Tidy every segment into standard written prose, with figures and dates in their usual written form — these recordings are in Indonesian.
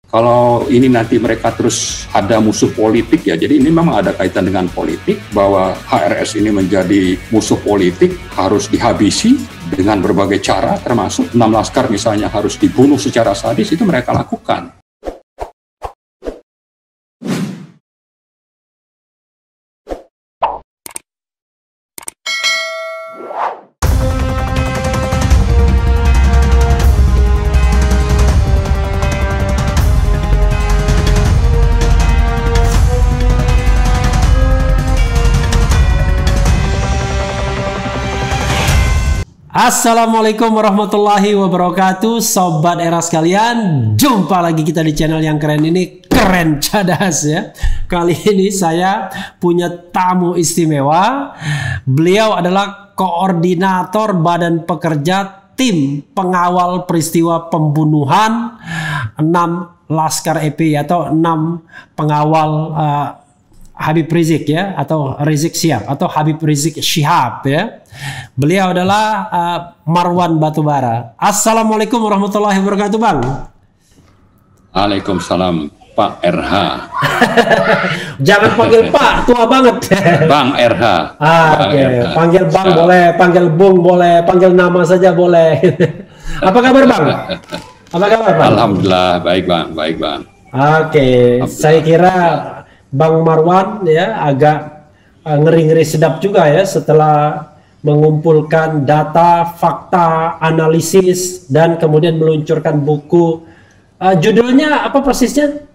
Kalau ini nanti mereka terus ada musuh politik ya, jadi ini memang ada kaitan dengan politik, bahwa HRS ini menjadi musuh politik, harus dihabisi dengan berbagai cara, termasuk 6 laskar misalnya harus dibunuh secara sadis, itu mereka lakukan. Assalamualaikum warahmatullahi wabarakatuh, Sobat Era sekalian. Jumpa lagi kita di channel yang keren ini, Keren Cadas ya. Kali ini saya punya tamu istimewa. Beliau adalah koordinator Badan Pekerja Tim Pengawal Peristiwa Pembunuhan 6 Laskar EPI atau 6 pengawal Habib Rizik ya, atau Rizik Syihab atau Habib Rizik Syihab ya. Beliau adalah Marwan Batubara. Assalamualaikum warahmatullahi wabarakatuh, Bang. Waalaikumsalam, Pak RH. Jangan panggil Pak, tua banget. Bang RH. Oke. Panggil Bang boleh, panggil Bung boleh, panggil nama saja boleh. Apa kabar, Bang? Apa kabar, Bang? Alhamdulillah, baik Bang, baik Bang. Oke, saya kira Bang Marwan ya agak ngeri-ngeri sedap juga ya setelah mengumpulkan data, fakta, analisis, dan kemudian meluncurkan buku. Judulnya apa persisnya?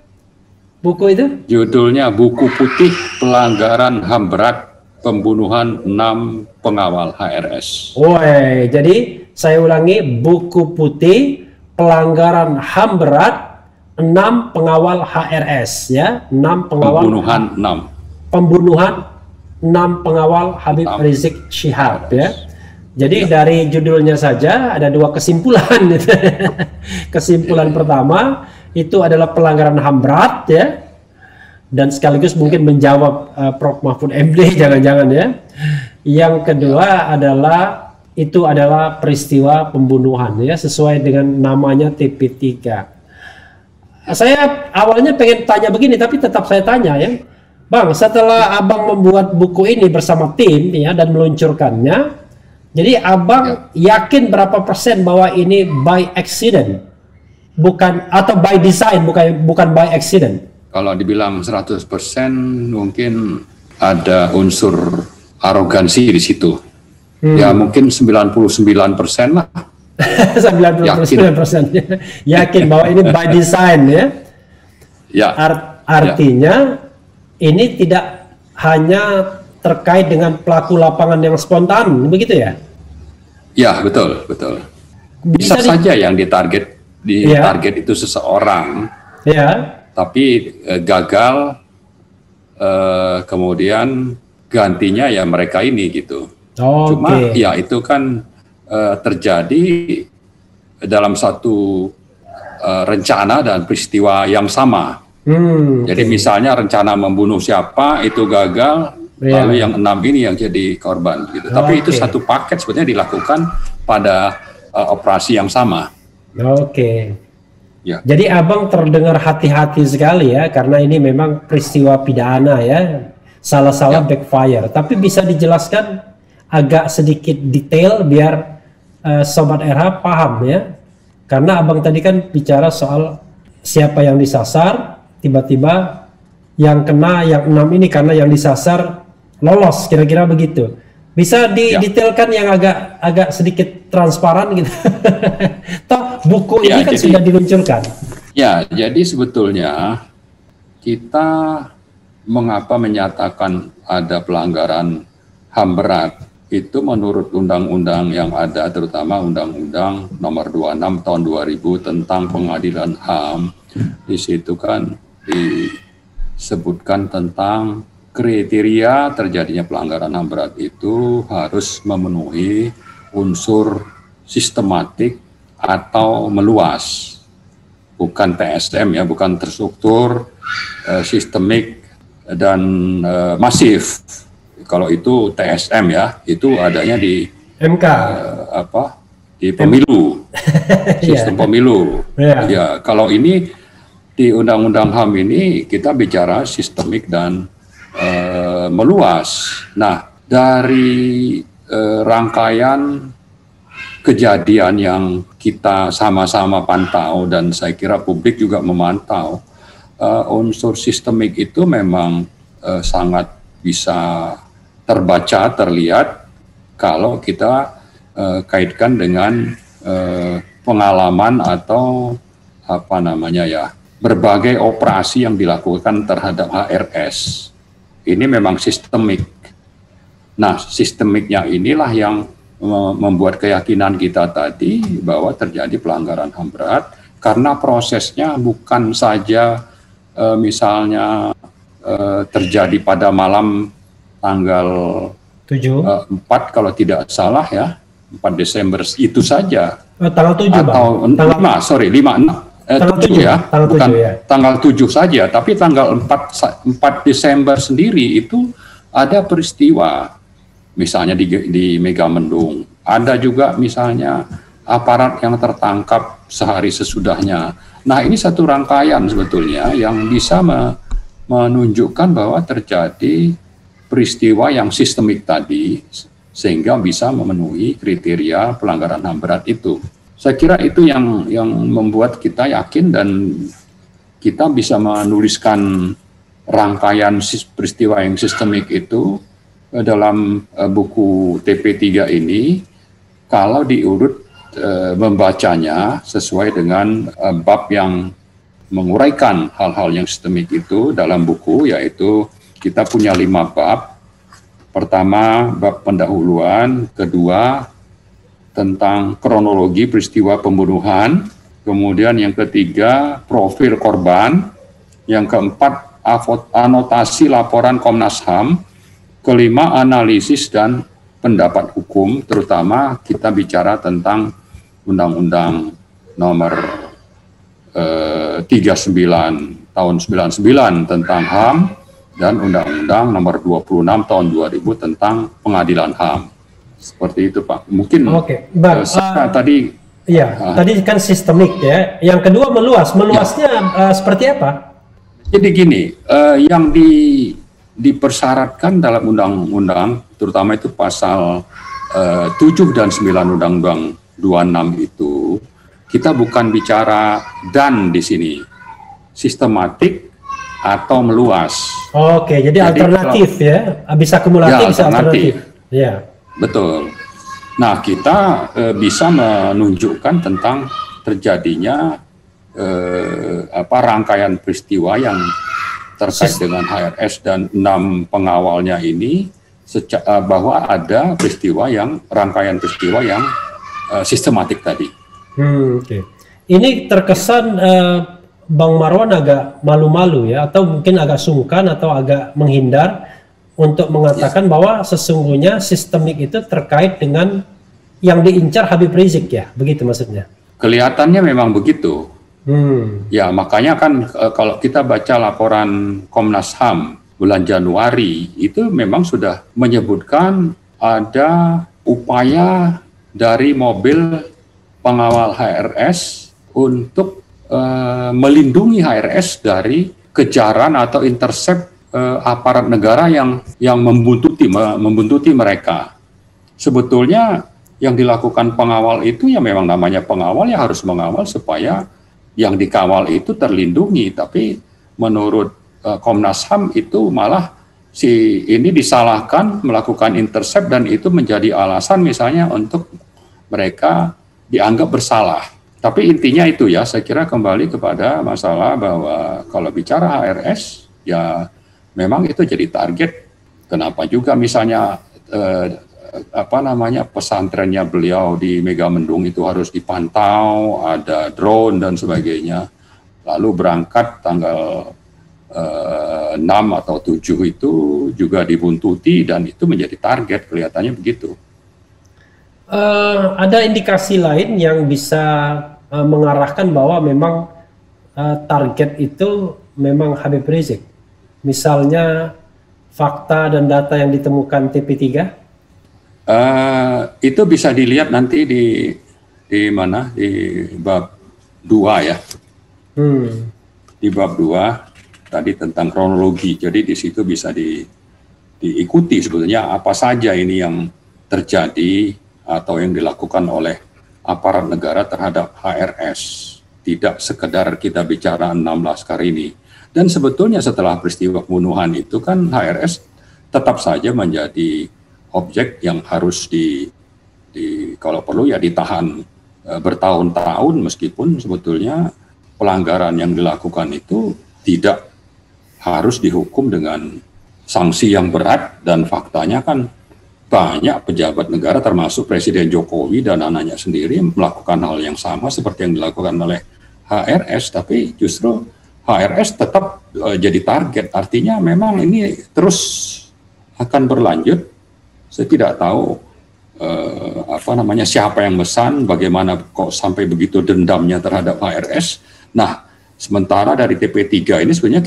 Buku itu? Judulnya Buku Putih Pelanggaran HAM Berat Pembunuhan 6 Pengawal HRS. Woi, jadi saya ulangi, Buku Putih Pelanggaran HAM Berat 6 pengawal HRS ya, 6 pengawal pembunuhan 6 pengawal Habib Rizik Syihab ya. Jadi dari judulnya saja ada 2 kesimpulan. Kesimpulan pertama itu adalah pelanggaran HAM berat ya, dan sekaligus mungkin menjawab Prof Mahfud MD jangan-jangan ya. Yang kedua adalah itu adalah peristiwa pembunuhan ya, sesuai dengan namanya TP3. Saya awalnya pengen tanya begini, tapi tetap saya tanya ya, Bang. Setelah Abang membuat buku ini bersama tim ya dan meluncurkannya, jadi Abang yakin berapa persen bahwa ini by accident, bukan, atau by design, bukan by accident? Kalau dibilang 100% mungkin ada unsur arogansi di situ. Ya mungkin 99% lah. 99% yakin bahwa ini by design ya. Ya. Artinya ini tidak hanya terkait dengan pelaku lapangan yang spontan, begitu ya? Ya, betul. Bisa saja yang ditarget itu seseorang. Ya. Tapi gagal, kemudian gantinya ya mereka ini gitu. Cuma ya itu kan terjadi dalam satu rencana dan peristiwa yang sama. Jadi misalnya rencana membunuh siapa itu gagal, lalu yang 6 ini yang jadi korban gitu. Tapi itu satu paket sebetulnya dilakukan pada operasi yang sama. Ya. Jadi Abang terdengar hati-hati sekali ya, karena ini memang peristiwa pidana ya, salah-salah backfire. Tapi bisa dijelaskan agak sedikit detail biar Sobat RH paham ya, karena Abang tadi kan bicara soal siapa yang disasar, tiba-tiba yang kena yang 6 ini karena yang disasar lolos, kira-kira begitu. Bisa didetailkan yang agak sedikit transparan gitu. Toh buku ini kan sudah diluncurkan. Ya, jadi sebetulnya kita mengapa menyatakan ada pelanggaran HAM berat itu menurut undang-undang yang ada, terutama Undang-Undang Nomor 26 Tahun 2000 tentang Pengadilan HAM. Di situ kan disebutkan tentang kriteria terjadinya pelanggaran HAM berat itu harus memenuhi unsur sistematik atau meluas, bukan TSM ya, bukan terstruktur, sistemik dan masif. Kalau itu TSM ya, itu adanya di MK, di pemilu, sistem pemilu. Ya, kalau ini di Undang-Undang HAM ini kita bicara sistemik dan meluas. Nah, dari rangkaian kejadian yang kita sama-sama pantau dan saya kira publik juga memantau, unsur sistemik itu memang sangat bisa terbaca, terlihat kalau kita kaitkan dengan pengalaman atau apa namanya ya, berbagai operasi yang dilakukan terhadap HRS. Ini memang sistemik. Nah, sistemiknya inilah yang membuat keyakinan kita tadi bahwa terjadi pelanggaran HAM berat karena prosesnya bukan saja misalnya terjadi pada malam tanggal 4 kalau tidak salah ya, 4 Desember itu saja. Tanggal 7 atau Bang. 5 7 ya, bukan tanggal 7 saja, tapi tanggal 4 Desember sendiri itu ada peristiwa, misalnya di Megamendung, ada juga misalnya aparat yang tertangkap sehari sesudahnya. Nah, ini satu rangkaian sebetulnya yang bisa menunjukkan bahwa terjadi peristiwa yang sistemik tadi, sehingga bisa memenuhi kriteria pelanggaran HAM berat itu. Saya kira itu yang membuat kita yakin dan kita bisa menuliskan rangkaian peristiwa yang sistemik itu dalam buku TP3 ini. Kalau diurut membacanya sesuai dengan bab yang menguraikan hal-hal yang sistemik itu dalam buku, yaitu kita punya 5 bab. Pertama, bab pendahuluan. Kedua, tentang kronologi peristiwa pembunuhan. Kemudian yang ketiga, profil korban. Yang keempat, anotasi laporan Komnas HAM. Kelima, analisis dan pendapat hukum, terutama kita bicara tentang Undang-Undang nomor 39 tahun 99 tentang HAM dan Undang-Undang nomor 26 tahun 2000 tentang pengadilan HAM. Seperti itu, Pak. Mungkin Bang, tadi tadi kan sistemik ya. Yang kedua meluasnya seperti apa? Jadi gini, yang dipersyaratkan dalam undang-undang, terutama itu pasal 7 dan 9 Undang-Undang 26 itu, kita bukan bicara dan di sini, sistematik atau meluas. Jadi alternatif ya, bisa kumulatif, bisa alternatif. Ya. Betul. Nah, kita bisa menunjukkan tentang terjadinya rangkaian peristiwa yang terkait dengan HRS dan 6 pengawalnya ini, bahwa ada rangkaian peristiwa yang sistematik tadi. Ini terkesan Bang Marwan agak malu-malu ya, atau mungkin agak sungkan atau agak menghindar untuk mengatakan bahwa sesungguhnya sistemik itu terkait dengan yang diincar Habib Rizik ya, begitu maksudnya? Kelihatannya memang begitu. Ya, makanya kan kalau kita baca laporan Komnas HAM bulan Januari, itu memang sudah menyebutkan ada upaya dari mobil pengawal HRS untuk melindungi HRS dari kejaran atau intercept aparat negara yang membuntuti mereka. Sebetulnya yang dilakukan pengawal itu ya memang namanya pengawal, ya harus mengawal supaya yang dikawal itu terlindungi. Tapi menurut Komnas HAM itu malah si ini disalahkan melakukan intercept dan itu menjadi alasan misalnya untuk mereka dianggap bersalah. Tapi intinya itu ya, saya kira kembali kepada masalah bahwa kalau bicara HRS ya memang itu jadi target. Kenapa juga misalnya pesantrennya beliau di Megamendung itu harus dipantau, ada drone dan sebagainya. Lalu berangkat tanggal 6 atau 7 itu juga dibuntuti dan itu menjadi target, kelihatannya begitu. Ada indikasi lain yang bisa mengarahkan bahwa memang target itu memang Habib Rizik. Misalnya fakta dan data yang ditemukan TP3? Itu bisa dilihat nanti di mana, di bab 2 ya. di bab 2 tadi tentang kronologi. Jadi di situ bisa diikuti sebetulnya apa saja ini yang terjadi atau yang dilakukan oleh aparat negara terhadap HRS. Tidak sekedar kita bicara 6 laskar ini. Dan sebetulnya setelah peristiwa pembunuhan itu kan HRS tetap saja menjadi objek yang harus kalau perlu ya ditahan bertahun-tahun, meskipun sebetulnya pelanggaran yang dilakukan itu tidak harus dihukum dengan sanksi yang berat, dan faktanya kan banyak pejabat negara termasuk Presiden Jokowi dan anaknya sendiri melakukan hal yang sama seperti yang dilakukan oleh HRS, tapi justru HRS tetap jadi target. Artinya memang ini terus akan berlanjut. Saya tidak tahu siapa yang mesan, bagaimana kok sampai begitu dendamnya terhadap HRS. Nah, sementara dari TP3 ini sebenarnya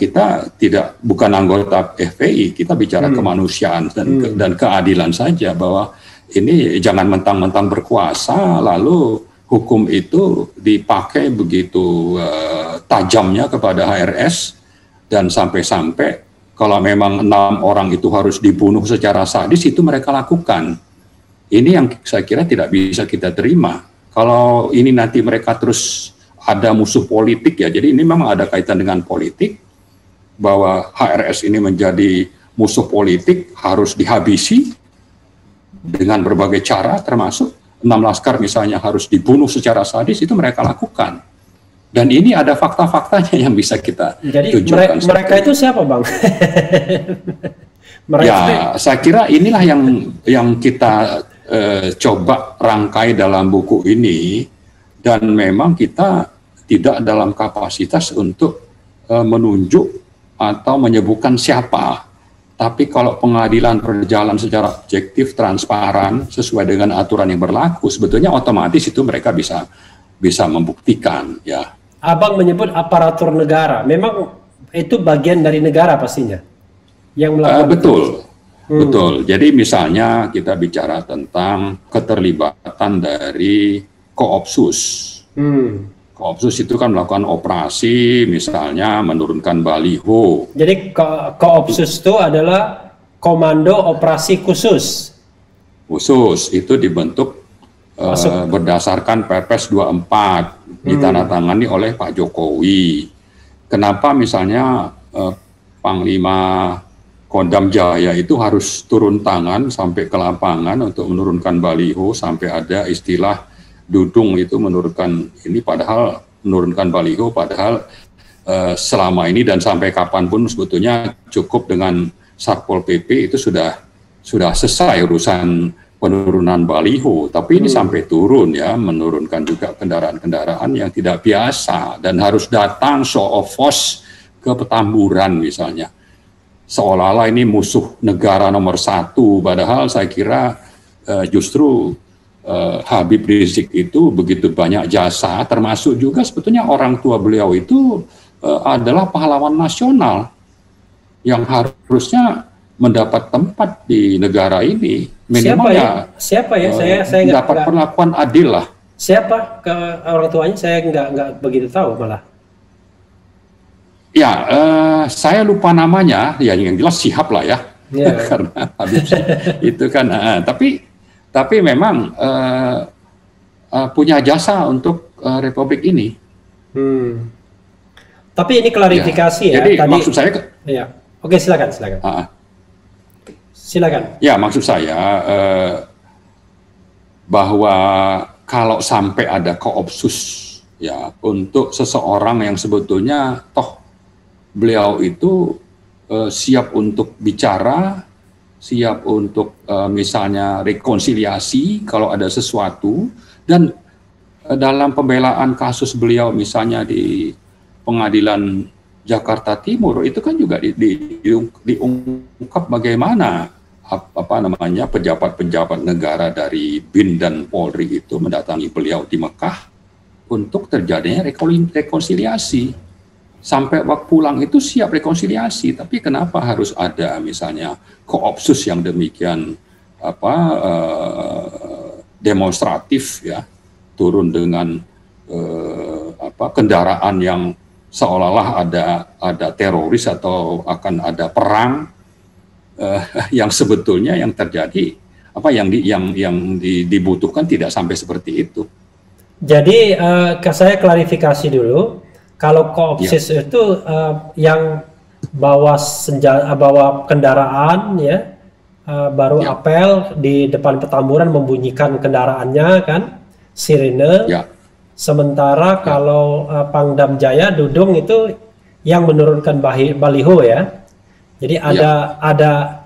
kita bukan anggota FPI, kita bicara kemanusiaan dan keadilan saja, bahwa ini jangan mentang-mentang berkuasa lalu hukum itu dipakai begitu tajamnya kepada HRS, dan sampai-sampai kalau memang 6 orang itu harus dibunuh secara sadis, itu mereka lakukan. Ini yang saya kira tidak bisa kita terima. Kalau ini nanti mereka terus ada musuh politik ya, jadi ini memang ada kaitan dengan politik, bahwa HRS ini menjadi musuh politik, harus dihabisi dengan berbagai cara, termasuk 6 laskar misalnya harus dibunuh secara sadis, itu mereka lakukan. Dan ini ada fakta-faktanya yang bisa kita tunjukkan. Jadi mereka itu siapa, Bang? Saya kira inilah yang kita coba rangkai dalam buku ini, dan memang kita tidak dalam kapasitas untuk menunjuk atau menyebutkan siapa. Tapi kalau pengadilan berjalan secara objektif, transparan, sesuai dengan aturan yang berlaku, sebetulnya otomatis itu mereka bisa membuktikan, ya. Abang menyebut aparatur negara, memang itu bagian dari negara pastinya yang melakukan. Betul. Jadi misalnya kita bicara tentang keterlibatan dari Koopsus. Koopsus itu kan melakukan operasi, misalnya menurunkan baliho. Jadi Koopsus itu adalah Komando Operasi Khusus. Khusus itu dibentuk berdasarkan Perpres 24, ditandatangani oleh Pak Jokowi. Kenapa misalnya Panglima Kodam Jaya itu harus turun tangan sampai ke lapangan untuk menurunkan baliho, sampai ada istilah dudung itu menurunkan ini, padahal menurunkan baliho, padahal selama ini dan sampai kapanpun sebetulnya cukup dengan Satpol PP itu sudah selesai urusan penurunan baliho, tapi ini sampai turun ya, menurunkan juga kendaraan-kendaraan yang tidak biasa dan harus datang show of force ke Petamburan misalnya, seolah-olah ini musuh negara nomor 1, padahal saya kira justru Habib Rizik itu begitu banyak jasa, termasuk juga sebetulnya orang tua beliau itu adalah pahlawan nasional yang harusnya mendapat tempat di negara ini, minimal siapa ya? Saya dapat perlakuan adil lah. Siapa ke orang tuanya? Saya nggak begitu tahu malah. Ya, saya lupa namanya, ya yang jelas Shihab lah ya, karena Habib itu kan. Tapi memang punya jasa untuk Republik ini. Tapi ini klarifikasi ya. Jadi tadi, maksud saya. Ya, oke, silakan. Silakan. Ya, maksud saya bahwa kalau sampai ada Koopsus ya untuk seseorang yang sebetulnya toh beliau itu siap untuk bicara, siap untuk misalnya rekonsiliasi kalau ada sesuatu, dan dalam pembelaan kasus beliau misalnya di Pengadilan Jakarta Timur itu kan juga diungkap bagaimana pejabat-pejabat negara dari BIN dan Polri itu mendatangi beliau di Mekah untuk terjadinya rekonsiliasi. Sampai waktu pulang itu siap rekonsiliasi, tapi kenapa harus ada misalnya Koopsus yang demikian demonstratif ya, turun dengan kendaraan yang seolah-olah ada teroris atau akan ada perang, yang sebetulnya yang terjadi yang dibutuhkan tidak sampai seperti itu. Jadi saya klarifikasi dulu, kalau koopsus itu yang bawa senjata, bawa kendaraan ya, baru apel di depan Petamburan membunyikan kendaraannya kan, sirine. Sementara kalau Pangdam Jaya Dudung itu yang menurunkan baliho ya. Jadi ada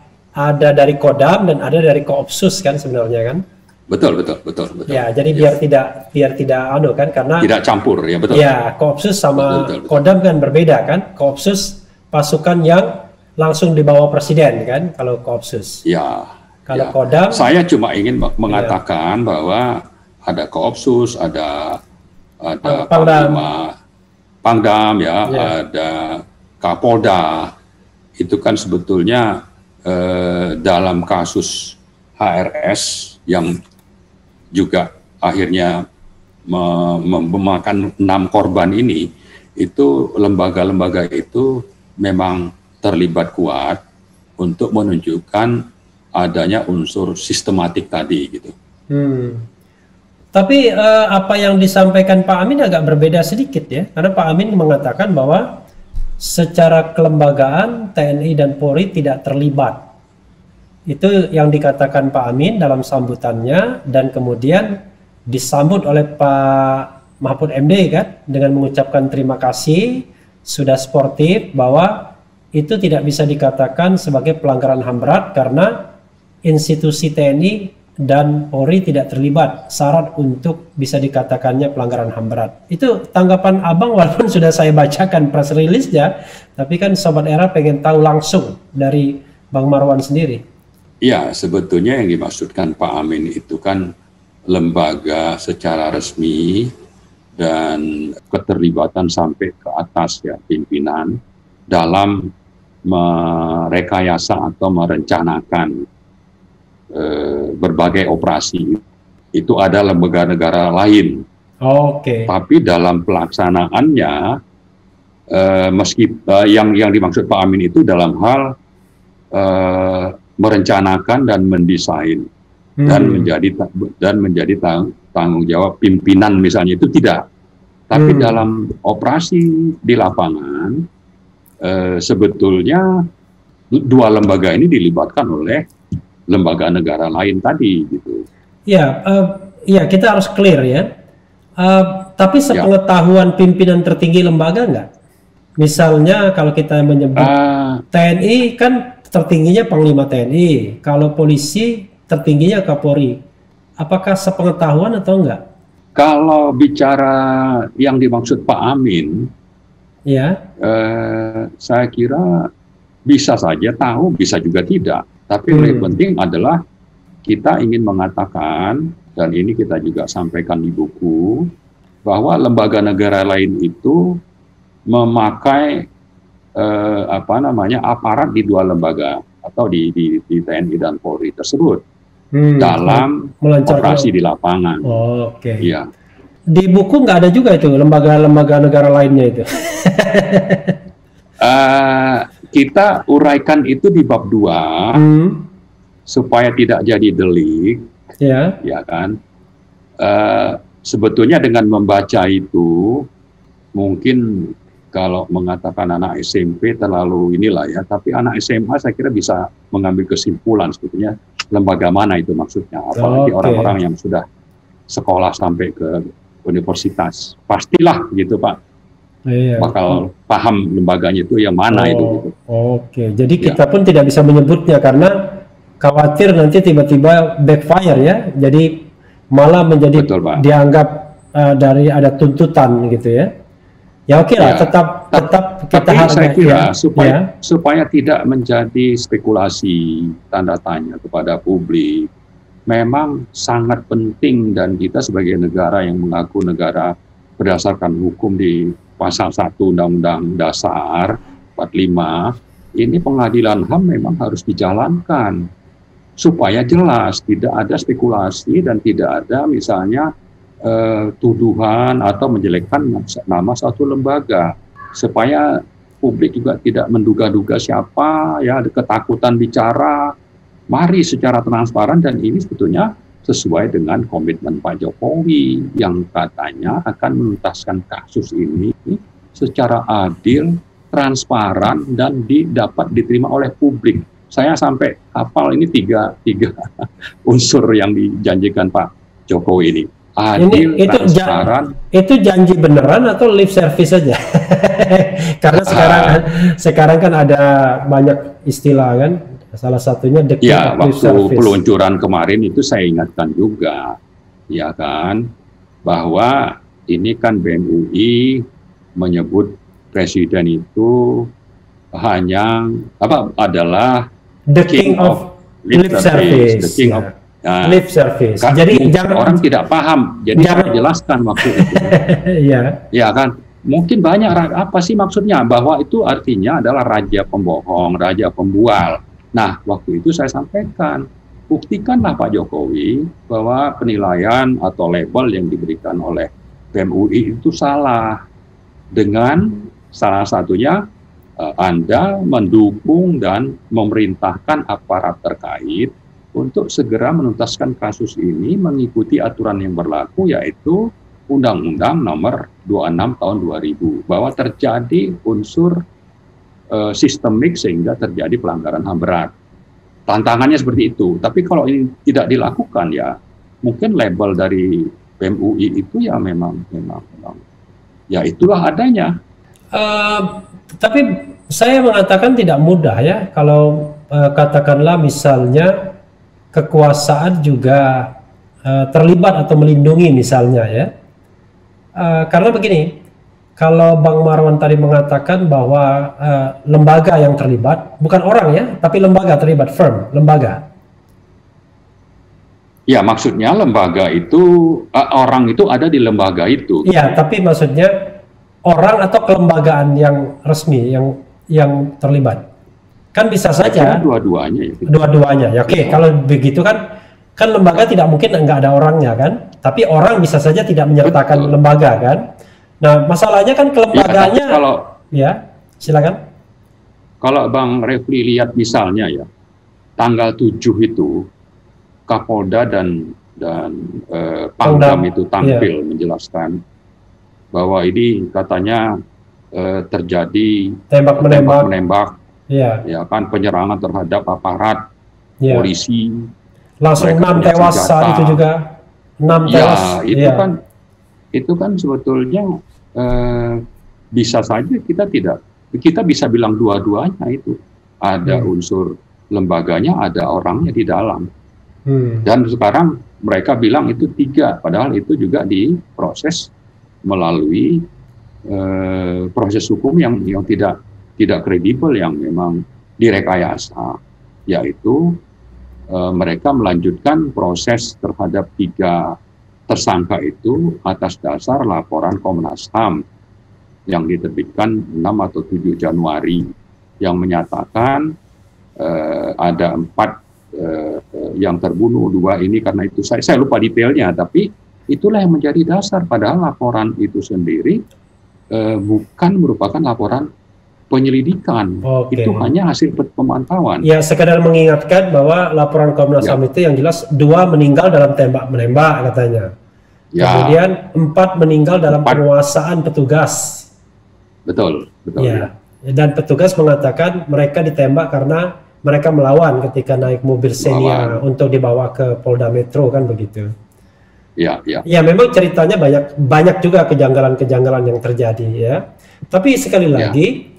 dari Kodam dan ada dari Koopsus kan sebenarnya kan. Betul. Ya, jadi biar tidak anu kan, karena tidak campur ya, betul. Ya, Koopsus sama betul. Kodam kan berbeda kan. Koopsus pasukan yang langsung dibawa presiden kan kalau Koopsus. Ya. Kalau Kodam, saya cuma ingin mengatakan bahwa ada Koopsus, ada Pangdam ya, ada Kapolda. Itu kan sebetulnya dalam kasus HRS yang juga akhirnya memakan 6 korban ini, itu lembaga-lembaga itu memang terlibat kuat untuk menunjukkan adanya unsur sistematik tadi gitu. Tapi apa yang disampaikan Pak Amin agak berbeda sedikit ya, karena Pak Amin mengatakan bahwa secara kelembagaan TNI dan Polri tidak terlibat. Itu yang dikatakan Pak Amin dalam sambutannya, dan kemudian disambut oleh Pak Mahfud MD kan dengan mengucapkan terima kasih, sudah sportif bahwa itu tidak bisa dikatakan sebagai pelanggaran HAM berat karena institusi TNI dan Polri tidak terlibat syarat untuk bisa dikatakannya pelanggaran HAM berat. Itu tanggapan Abang walaupun sudah saya bacakan press release-nya, tapi kan Sobat Era pengen tahu langsung dari Bang Marwan sendiri. Ya, sebetulnya yang dimaksudkan Pak Amin itu kan lembaga secara resmi dan keterlibatan sampai ke atas ya, pimpinan dalam merekayasa atau merencanakan berbagai operasi. Itu ada lembaga negara lain. Tapi dalam pelaksanaannya, yang dimaksud Pak Amin itu dalam hal merencanakan dan mendesain dan menjadi tanggung jawab pimpinan misalnya, itu tidak. Tapi dalam operasi di lapangan, sebetulnya 2 lembaga ini dilibatkan oleh lembaga negara lain tadi gitu. Ya, kita harus clear ya. Tapi sepengetahuan pimpinan tertinggi lembaga enggak? Misalnya kalau kita menyebut TNI kan tertingginya Panglima TNI, kalau polisi tertingginya Kapolri. Apakah sepengetahuan atau enggak? Kalau bicara yang dimaksud Pak Amin, saya kira bisa saja tahu, bisa juga tidak. Tapi yang penting adalah kita ingin mengatakan, dan ini kita juga sampaikan di buku, bahwa lembaga negara lain itu memakai aparat di 2 lembaga atau di TNI dan Polri tersebut dalam operasi di lapangan. Ya. Di buku nggak ada juga itu lembaga-lembaga negara lainnya itu. Kita uraikan itu di bab 2 supaya tidak jadi delik, ya kan? Sebetulnya dengan membaca itu mungkin kalau mengatakan anak SMP terlalu inilah ya, tapi anak SMA saya kira bisa mengambil kesimpulan sebetulnya lembaga mana itu maksudnya, apalagi orang-orang yang sudah sekolah sampai ke universitas, pastilah gitu Pak, bakal paham lembaganya itu yang mana itu. Gitu. Jadi kita pun tidak bisa menyebutnya karena khawatir nanti tiba-tiba backfire ya, jadi malah menjadi dianggap dari ada tuntutan gitu ya. Ya lah, tetap kita harus saya kira supaya tidak menjadi spekulasi tanda tanya kepada publik, memang sangat penting, dan kita sebagai negara yang mengaku negara berdasarkan hukum di pasal 1 Undang-Undang Dasar 45, ini pengadilan HAM memang harus dijalankan supaya jelas, tidak ada spekulasi dan tidak ada misalnya tuduhan atau menjelekkan nama satu lembaga. supaya publik juga tidak menduga-duga siapa, ya ada ketakutan bicara. Mari secara transparan, dan ini sebetulnya sesuai dengan komitmen Pak Jokowi yang katanya akan menuntaskan kasus ini secara adil, transparan, dan dapat diterima oleh publik. Saya sampai hafal ini tiga unsur yang dijanjikan Pak Jokowi ini. Adil, itu transparan. Itu janji beneran atau lip service saja? Karena sekarang kan ada banyak istilah kan. Salah satunya ya, waktu peluncuran kemarin itu saya ingatkan juga, ya kan, bahwa ini kan BEM UI menyebut presiden itu hanya adalah the king of lip service, the king of lip service. Kan, jadi orang tidak paham, jadi saya jelaskan waktu itu. Ya kan, mungkin banyak apa sih maksudnya, bahwa itu artinya adalah raja pembohong, raja pembual. Nah, waktu itu saya sampaikan, buktikanlah Pak Jokowi bahwa penilaian atau label yang diberikan oleh BEM UI itu salah. Dengan salah satunya Anda mendukung dan memerintahkan aparat terkait untuk segera menuntaskan kasus ini mengikuti aturan yang berlaku, yaitu Undang-Undang Nomor 26 Tahun 2000, bahwa terjadi unsur sistemik sehingga terjadi pelanggaran HAM berat. Tantangannya seperti itu. Tapi kalau ini tidak dilakukan, ya mungkin label dari BEM UI itu ya memang ya itulah adanya. Tapi saya mengatakan tidak mudah ya kalau katakanlah misalnya kekuasaan juga terlibat atau melindungi misalnya ya. Karena begini, kalau Bang Marwan tadi mengatakan bahwa lembaga yang terlibat, bukan orang ya, tapi lembaga terlibat, firm, lembaga. Ya, maksudnya lembaga itu, orang itu ada di lembaga itu. Iya, tapi maksudnya orang atau kelembagaan yang resmi, yang terlibat. Kan bisa saja. Dua-duanya. Ya. Dua-duanya, ya oke. Kalau begitu kan lembaga tidak mungkin nggak ada orangnya kan, tapi orang bisa saja tidak menyertakan lembaga kan. Nah, masalahnya kan kelembagaannya, ya, silakan. Kalau Bang Refli lihat misalnya ya, tanggal 7 itu Kapolda dan Pangdam itu tampil menjelaskan bahwa ini katanya terjadi tembak-menembak, ya kan, penyerangan terhadap aparat polisi. Langsung 6 tewas saat itu juga. 6 tewas. Ya, itu kan sebetulnya bisa saja kita bisa bilang dua-duanya itu ada unsur lembaganya, ada orangnya di dalam. Dan sekarang mereka bilang itu 3, padahal itu juga diproses melalui proses hukum yang tidak kredibel, yang memang direkayasa, yaitu mereka melanjutkan proses terhadap 3 tersangka itu atas dasar laporan Komnas HAM yang diterbitkan 6 atau 7 Januari yang menyatakan ada 4 yang terbunuh, 2 ini karena itu saya lupa detailnya, tapi itulah yang menjadi dasar, padahal laporan itu sendiri bukan merupakan laporan penyelidikan. Itu hanya hasil pemantauan. Ya, sekadar mengingatkan bahwa laporan Komnas HAM itu yang jelas 2 meninggal dalam tembak-menembak katanya. Kemudian 4 meninggal dalam penguasaan petugas. Betul. Ya. Dan petugas mengatakan mereka ditembak karena mereka melawan ketika naik mobil Xenia untuk dibawa ke Polda Metro, kan begitu. Ya, memang ceritanya banyak juga kejanggalan-kejanggalan yang terjadi ya. Tapi sekali lagi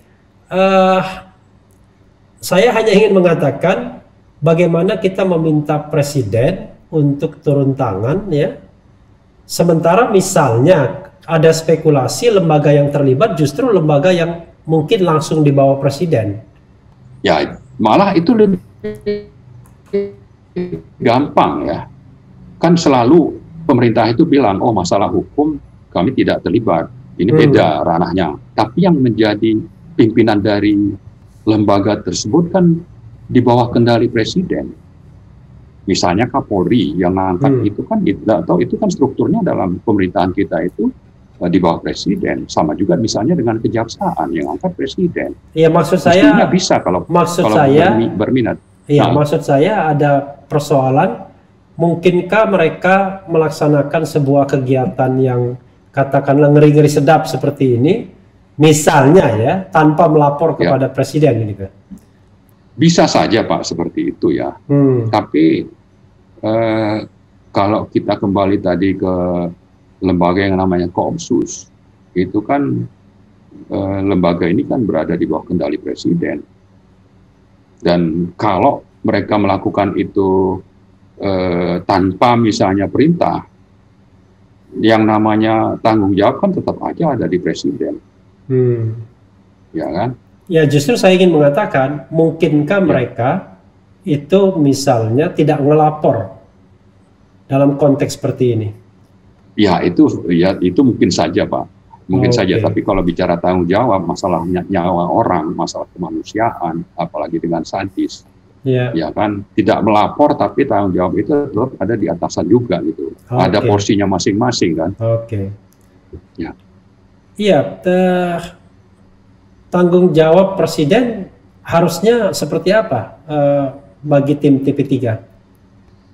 saya hanya ingin mengatakan bagaimana kita meminta presiden untuk turun tangan ya. Sementara misalnya ada spekulasi lembaga yang terlibat justru lembaga yang mungkin langsung di bawah presiden. Ya, malah itu lebih gampang ya. Kan selalu pemerintah itu bilang, oh masalah hukum kami tidak terlibat. Ini beda ranahnya. Tapi yang menjadi pimpinan dari lembaga tersebut kan di bawah kendali presiden. Misalnya Kapolri yang ngangkat itu kan, atau itu kan strukturnya dalam pemerintahan kita itu di bawah presiden. Sama juga misalnya dengan kejaksaan yang angkat presiden. Iya, maksud saya bisa kalau berminat. Iya, maksud saya ada persoalan, mungkinkah mereka melaksanakan sebuah kegiatan yang katakanlah ngeri-ngeri sedap seperti ini, misalnya ya, tanpa melapor kepada presiden gitu. Bisa saja Pak seperti itu ya. Tapi kalau kita kembali tadi ke lembaga yang namanya Koopsus, itu kan lembaga ini kan berada di bawah kendali presiden. Dan kalau mereka melakukan itu tanpa misalnya perintah, yang namanya tanggung jawab kan tetap aja ada di presiden. Ya kan? Ya, justru saya ingin mengatakan, mungkinkah mereka itu misalnya tidak ngelapor dalam konteks seperti ini? Ya itu mungkin saja Pak, mungkin saja. Tapi kalau bicara tanggung jawab, masalah nyawa orang, masalah kemanusiaan, apalagi dengan sadis, ya kan, tidak melapor tapi tanggung jawab itu tetap ada di atasan juga gitu. Ada porsinya masing-masing kan. Ya. Iya, tanggung jawab presiden harusnya seperti apa bagi tim TP3?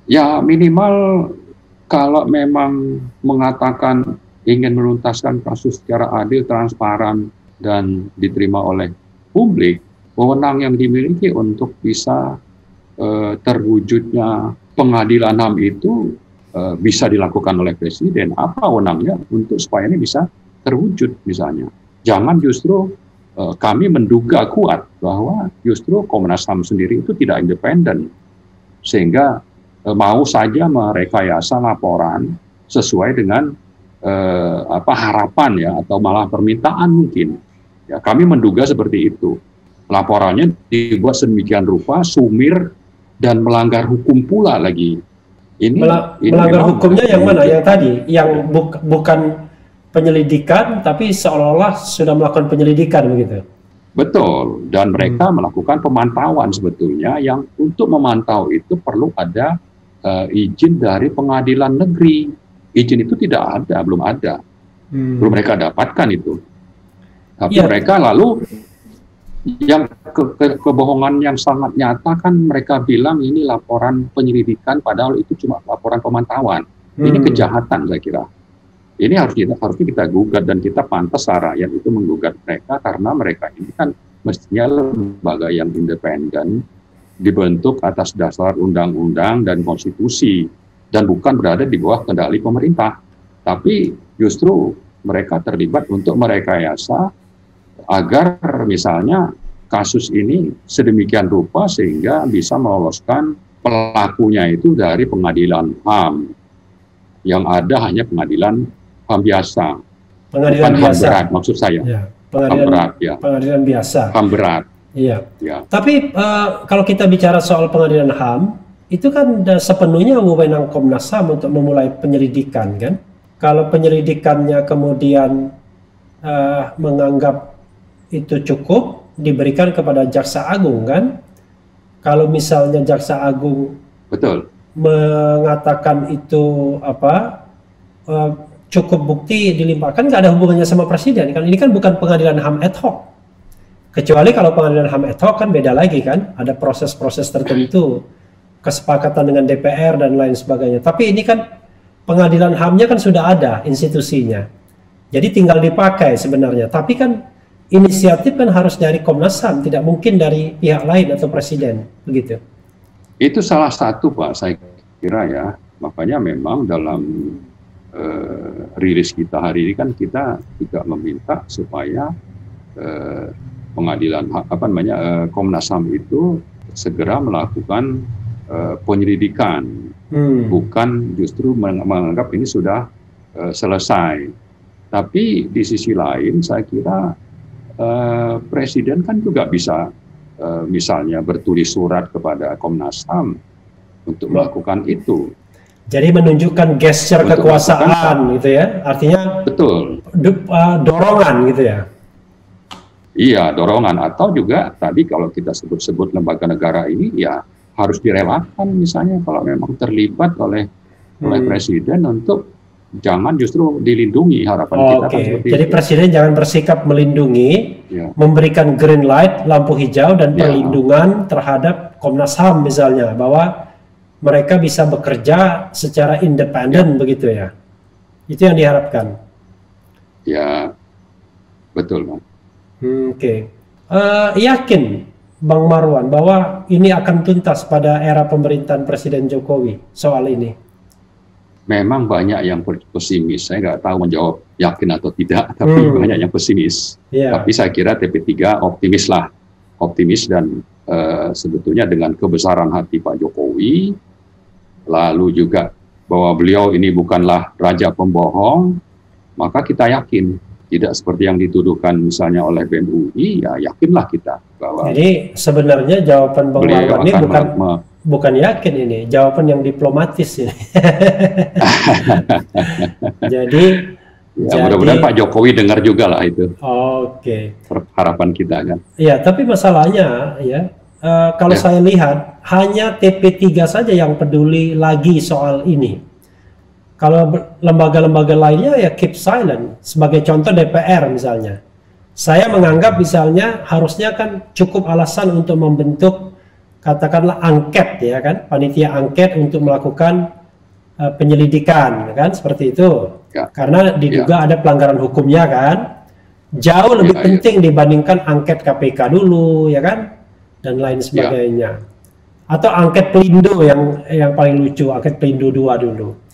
Ya minimal kalau memang mengatakan ingin menuntaskan kasus secara adil, transparan, dan diterima oleh publik, wewenang yang dimiliki untuk bisa terwujudnya pengadilan HAM itu bisa dilakukan oleh presiden. Apa wewenangnya untuk supaya ini bisa terwujud misalnya. Jangan justru kami menduga kuat bahwa justru Komnas HAM sendiri itu tidak independen, sehingga mau saja merekayasa laporan sesuai dengan harapan ya, atau malah permintaan mungkin. Ya, kami menduga seperti itu. Laporannya dibuat sedemikian rupa, sumir, dan melanggar hukum pula lagi. Ini melanggar hukumnya yang mana? Yang tadi, yang bukan penyelidikan, tapi seolah-olah sudah melakukan penyelidikan begitu. Betul, dan mereka melakukan pemantauan sebetulnya, yang untuk memantau itu perlu ada izin dari pengadilan negeri. Izin itu tidak ada, belum ada. Belum mereka dapatkan itu. Tapi mereka lalu yang kebohongan yang sangat nyata kan mereka bilang ini laporan penyelidikan, padahal itu cuma laporan pemantauan. Ini kejahatan saya kira. Ini harusnya kita gugat, dan kita pantas rakyat itu menggugat mereka, karena mereka ini kan mestinya lembaga yang independen, dibentuk atas dasar undang-undang dan konstitusi, dan bukan berada di bawah kendali pemerintah. Tapi justru mereka terlibat untuk merekayasa agar misalnya kasus ini sedemikian rupa sehingga bisa meloloskan pelakunya itu dari pengadilan HAM. Yang ada hanya pengadilan HAM biasa. Pengadilan bukan biasa. HAM berat maksud saya. HAM berat, ya. Pengadilan biasa. HAM berat. Iya. Tapi kalau kita bicara soal pengadilan HAM, itu kan sepenuhnya wewenang Komnas HAM untuk memulai penyelidikan, kan? Kalau penyelidikannya kemudian menganggap itu cukup, diberikan kepada Jaksa Agung, kan? Kalau misalnya Jaksa Agung mengatakan itu cukup bukti dilimpahkan, nggak ada hubungannya sama presiden, kan? Ini kan bukan pengadilan HAM ad hoc. Kecuali kalau pengadilan HAM ad hoc kan beda lagi, kan? Ada proses-proses tertentu, kesepakatan dengan DPR dan lain sebagainya. Tapi ini kan pengadilan HAM-nya kan sudah ada institusinya. Jadi tinggal dipakai sebenarnya. Tapi kan inisiatif kan harus dari Komnas HAM, tidak mungkin dari pihak lain atau presiden, begitu. Itu salah satu Pak, saya kira ya. Makanya memang dalam rilis kita hari ini kan kita juga meminta supaya pengadilan Komnas HAM itu segera melakukan penyelidikan, bukan justru menganggap ini sudah selesai. Tapi di sisi lain saya kira presiden kan juga bisa misalnya bertulis surat kepada Komnas HAM untuk melakukan itu. Jadi menunjukkan gesture kekuasaan gitu ya, artinya dorongan gitu ya. Iya, dorongan. Atau juga tadi kalau kita sebut-sebut lembaga negara ini ya harus direlakan misalnya kalau memang terlibat oleh presiden untuk jangan justru dilindungi, harapan kita kan seperti jadi itu. Presiden jangan bersikap melindungi, memberikan green light, lampu hijau dan perlindungan terhadap Komnas HAM misalnya, bahwa mereka bisa bekerja secara independen begitu ya. Itu yang diharapkan. Ya, betul, Bang. Yakin Bang Marwan bahwa ini akan tuntas pada era pemerintahan Presiden Jokowi soal ini? Memang banyak yang pesimis. Saya nggak tahu menjawab yakin atau tidak, tapi banyak yang pesimis. Tapi saya kira TP3 optimis dan sebetulnya dengan kebesaran hati Pak Jokowi, lalu juga bahwa beliau ini bukanlah raja pembohong, maka kita yakin. Tidak seperti yang dituduhkan misalnya oleh BEM UI, ya yakinlah kita bahwa. Jadi sebenarnya jawaban Bang Marwan ini bukan yakin, ini jawaban yang diplomatis ini. Jadi mudah-mudahan Pak Jokowi dengar juga lah itu. Harapan kita kan. Ya, tapi masalahnya ya kalau saya lihat hanya TP3 saja yang peduli lagi soal ini. Kalau lembaga-lembaga lainnya ya keep silent. Sebagai contoh DPR misalnya. Saya menganggap misalnya harusnya kan cukup alasan untuk membentuk katakanlah angket ya kan, panitia angket untuk melakukan penyelidikan kan, seperti itu. Karena diduga ada pelanggaran hukumnya kan. Jauh lebih penting dibandingkan angket KPK dulu ya kan, dan lain sebagainya. Atau angket Pelindo yang paling lucu, angket Pelindo 2 dulu.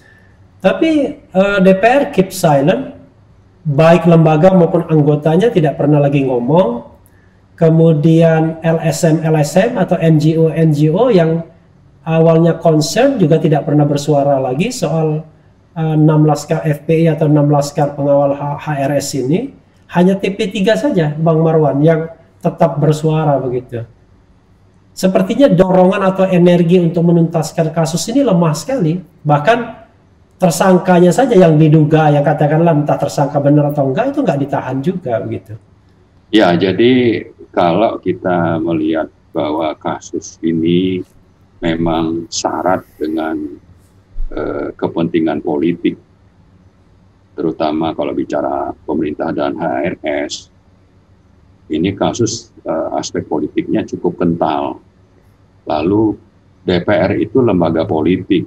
Tapi DPR keep silent, baik lembaga maupun anggotanya tidak pernah lagi ngomong. Kemudian LSM atau NGO yang awalnya concern juga tidak pernah bersuara lagi soal 6 laskar FPI atau 6 laskar pengawal HRS ini. Hanya TP3 saja Bang Marwan yang tetap bersuara begitu. Sepertinya dorongan atau energi untuk menuntaskan kasus ini lemah sekali. Bahkan tersangkanya saja yang diduga, yang katakanlah entah tersangka benar atau enggak, itu nggak ditahan juga begitu. Ya, jadi kalau kita melihat bahwa kasus ini memang syarat dengan kepentingan politik, terutama kalau bicara pemerintah dan HRS, ini kasus aspek politiknya cukup kental. Lalu DPR itu lembaga politik,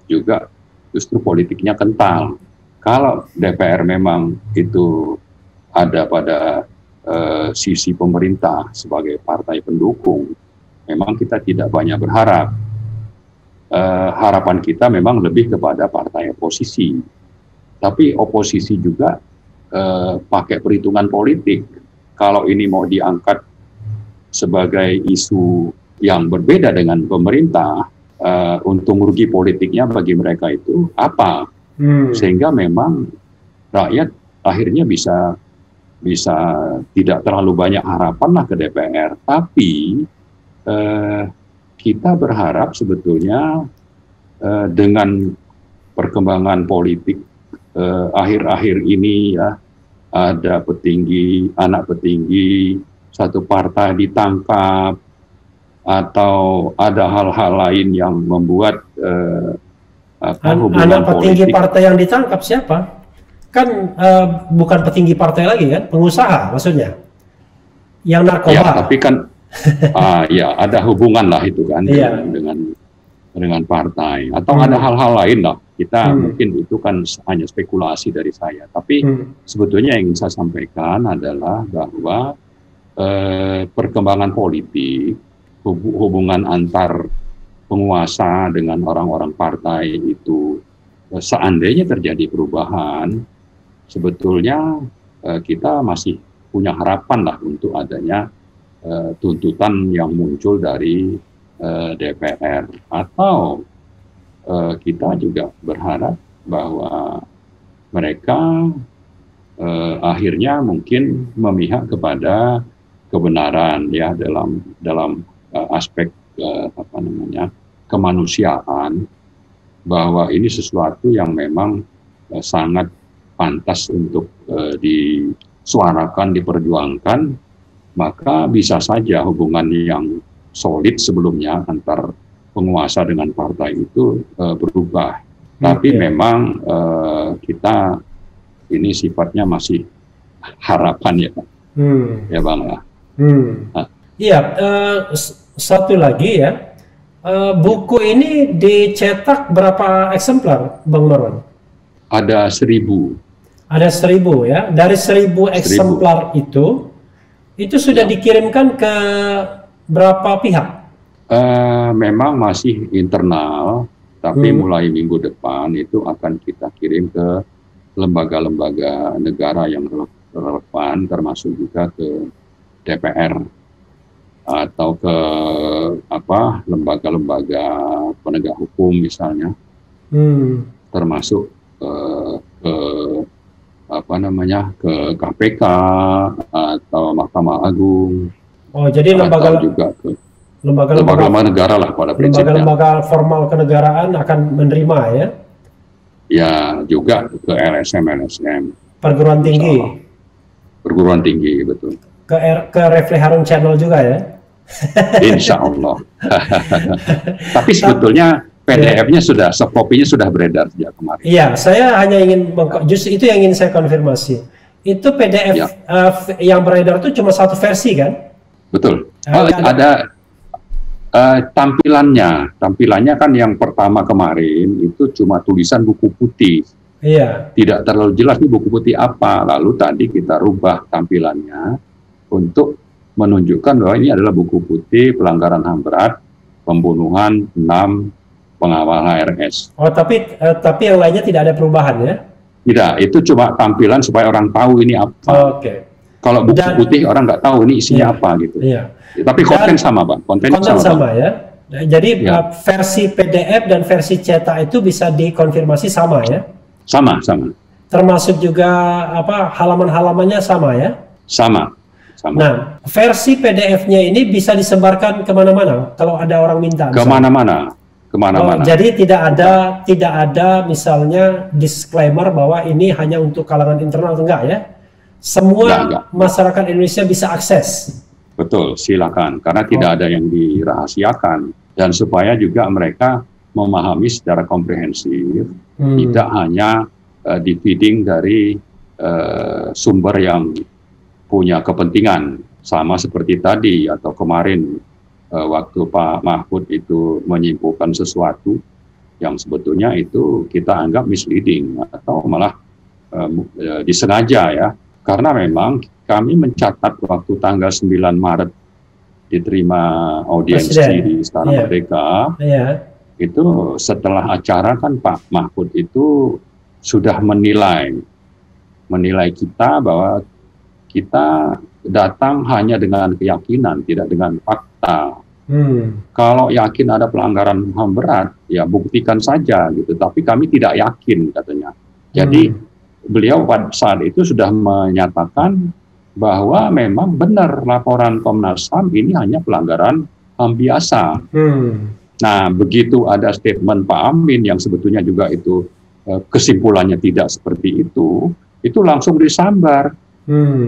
juga justru politiknya kental. Kalau DPR memang itu ada pada sisi pemerintah sebagai partai pendukung, memang kita tidak banyak berharap. Harapan kita memang lebih kepada partai oposisi. Tapi oposisi juga pakai perhitungan politik. Kalau ini mau diangkat sebagai isu yang berbeda dengan pemerintah, untung rugi politiknya bagi mereka itu apa? Sehingga memang rakyat akhirnya bisa tidak terlalu banyak harapan lah ke DPR. Tapi kita berharap sebetulnya dengan perkembangan politik akhir-akhir ini ya, ada anak petinggi satu partai ditangkap, atau ada hal-hal lain yang membuat hubungan anak petinggi politik. Partai yang ditangkap siapa? Kan bukan petinggi partai lagi kan, pengusaha maksudnya, yang narkoba. Ya, tapi kan ya ada hubungan lah itu kan dengan partai, atau ada hal-hal lain lah. Kita mungkin itu kan hanya spekulasi dari saya, tapi sebetulnya yang ingin saya sampaikan adalah bahwa perkembangan politik, hubungan antar penguasa dengan orang-orang partai itu, seandainya terjadi perubahan, sebetulnya kita masih punya harapan lah untuk adanya tuntutan yang muncul dari DPR, atau kita juga berharap bahwa mereka akhirnya mungkin memihak kepada kebenaran ya dalam aspek kemanusiaan, bahwa ini sesuatu yang memang sangat pantas untuk disuarakan, diperjuangkan, maka bisa saja hubungan yang solid sebelumnya antar penguasa dengan partai itu berubah. Tapi memang kita ini sifatnya masih harapan ya, ya Bang ya. Iya, satu lagi ya, buku ini dicetak berapa eksemplar, Bang Marwan? Ada 1.000. Ada 1.000 ya. Dari 1.000 eksemplar itu sudah dikirimkan ke berapa pihak? Memang masih internal, tapi mulai minggu depan itu akan kita kirim ke lembaga-lembaga negara yang relevan, termasuk juga ke DPR atau ke lembaga-lembaga penegak hukum misalnya, termasuk ke KPK atau Mahkamah Agung. Oh, jadi lembaga juga ke lembaga negara lah pada prinsipnya. Lembaga formal kenegaraan akan menerima ya? Ya, juga ke LSM. Perguruan tinggi. Perguruan tinggi, betul. Ke Refli Harun Channel juga ya? Insya Allah. Tapi sebetulnya PDF-nya soft copy-nya sudah beredar sejak kemarin. Iya, saya hanya ingin, justru itu yang ingin saya konfirmasi. Itu PDF yang beredar itu cuma satu versi kan? Betul. Ada tampilannya kan yang pertama kemarin itu cuma tulisan buku putih. Iya. Tidak terlalu jelas nih buku putih apa. Lalu tadi kita rubah tampilannya untuk menunjukkan bahwa ini adalah buku putih pelanggaran HAM berat, pembunuhan 6 pengawal HRS. Oh, tapi yang lainnya tidak ada perubahan ya? Tidak, itu cuma tampilan supaya orang tahu ini apa. Oke. Kalau buku putih orang nggak tahu ini isinya apa gitu. Iya. Tapi konten sama, Bang. Konten sama ya. Jadi versi PDF dan versi cetak itu bisa dikonfirmasi sama ya? Sama. Termasuk juga halaman-halamannya sama ya? Sama. Nah, versi PDF-nya ini bisa disebarkan kemana-mana kalau ada orang minta. Kemana-mana. Jadi tidak ada misalnya disclaimer bahwa ini hanya untuk kalangan internal, enggak ya? Semua masyarakat Indonesia bisa akses. Betul, silakan. Karena tidak ada yang dirahasiakan. Dan supaya juga mereka memahami secara komprehensif, tidak hanya di-feeding dari sumber yang punya kepentingan. Sama seperti tadi atau kemarin waktu Pak Mahfud itu menyimpulkan sesuatu yang sebetulnya itu kita anggap misleading atau malah disengaja ya. Karena memang kami mencatat waktu tanggal 9 Maret diterima audiensi di Istana Merdeka, itu setelah acara kan Pak Mahfud itu sudah menilai kita bahwa kita datang hanya dengan keyakinan, tidak dengan fakta. Kalau yakin ada pelanggaran HAM berat, ya buktikan saja gitu. Tapi kami tidak yakin katanya. Jadi beliau pada saat itu sudah menyatakan bahwa memang benar laporan Komnas HAM ini hanya pelanggaran HAM biasa. Nah, begitu ada statement Pak Amin yang sebetulnya juga itu kesimpulannya tidak seperti itu langsung disambar.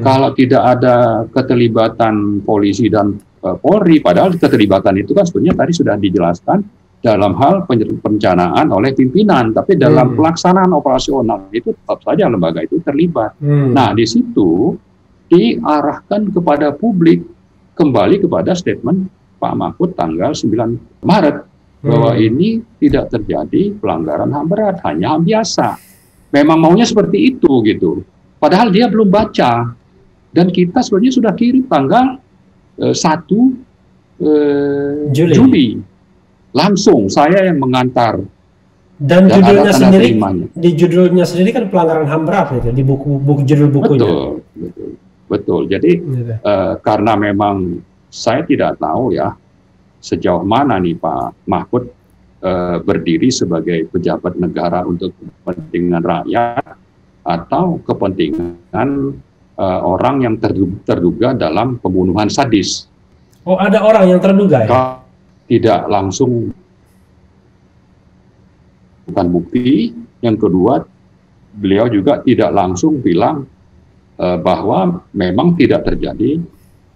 Kalau tidak ada keterlibatan polisi dan Polri, padahal keterlibatan itu kan sebetulnya tadi sudah dijelaskan dalam hal perencanaan oleh pimpinan, tapi dalam pelaksanaan operasional itu tetap saja lembaga itu terlibat. Nah, di situ diarahkan kepada publik kembali kepada statement Pak Mahfud tanggal 9 Maret bahwa ini tidak terjadi pelanggaran HAM berat, hanya HAM biasa. Memang maunya seperti itu gitu. Padahal dia belum baca. Dan kita sebenarnya sudah kirim tanggal 1 Juli. Langsung saya yang mengantar. Dan judulnya sendiri, di judulnya sendiri kan pelanggaran HAM berat itu di buku judul bukunya. Betul. Jadi karena memang saya tidak tahu ya sejauh mana nih Pak Mahfud berdiri sebagai pejabat negara untuk kepentingan rakyat atau kepentingan orang yang terduga dalam pembunuhan sadis. Oh, ada orang yang terduga ya? Tidak langsung bukan bukti. Yang kedua, beliau juga tidak langsung bilang bahwa memang tidak terjadi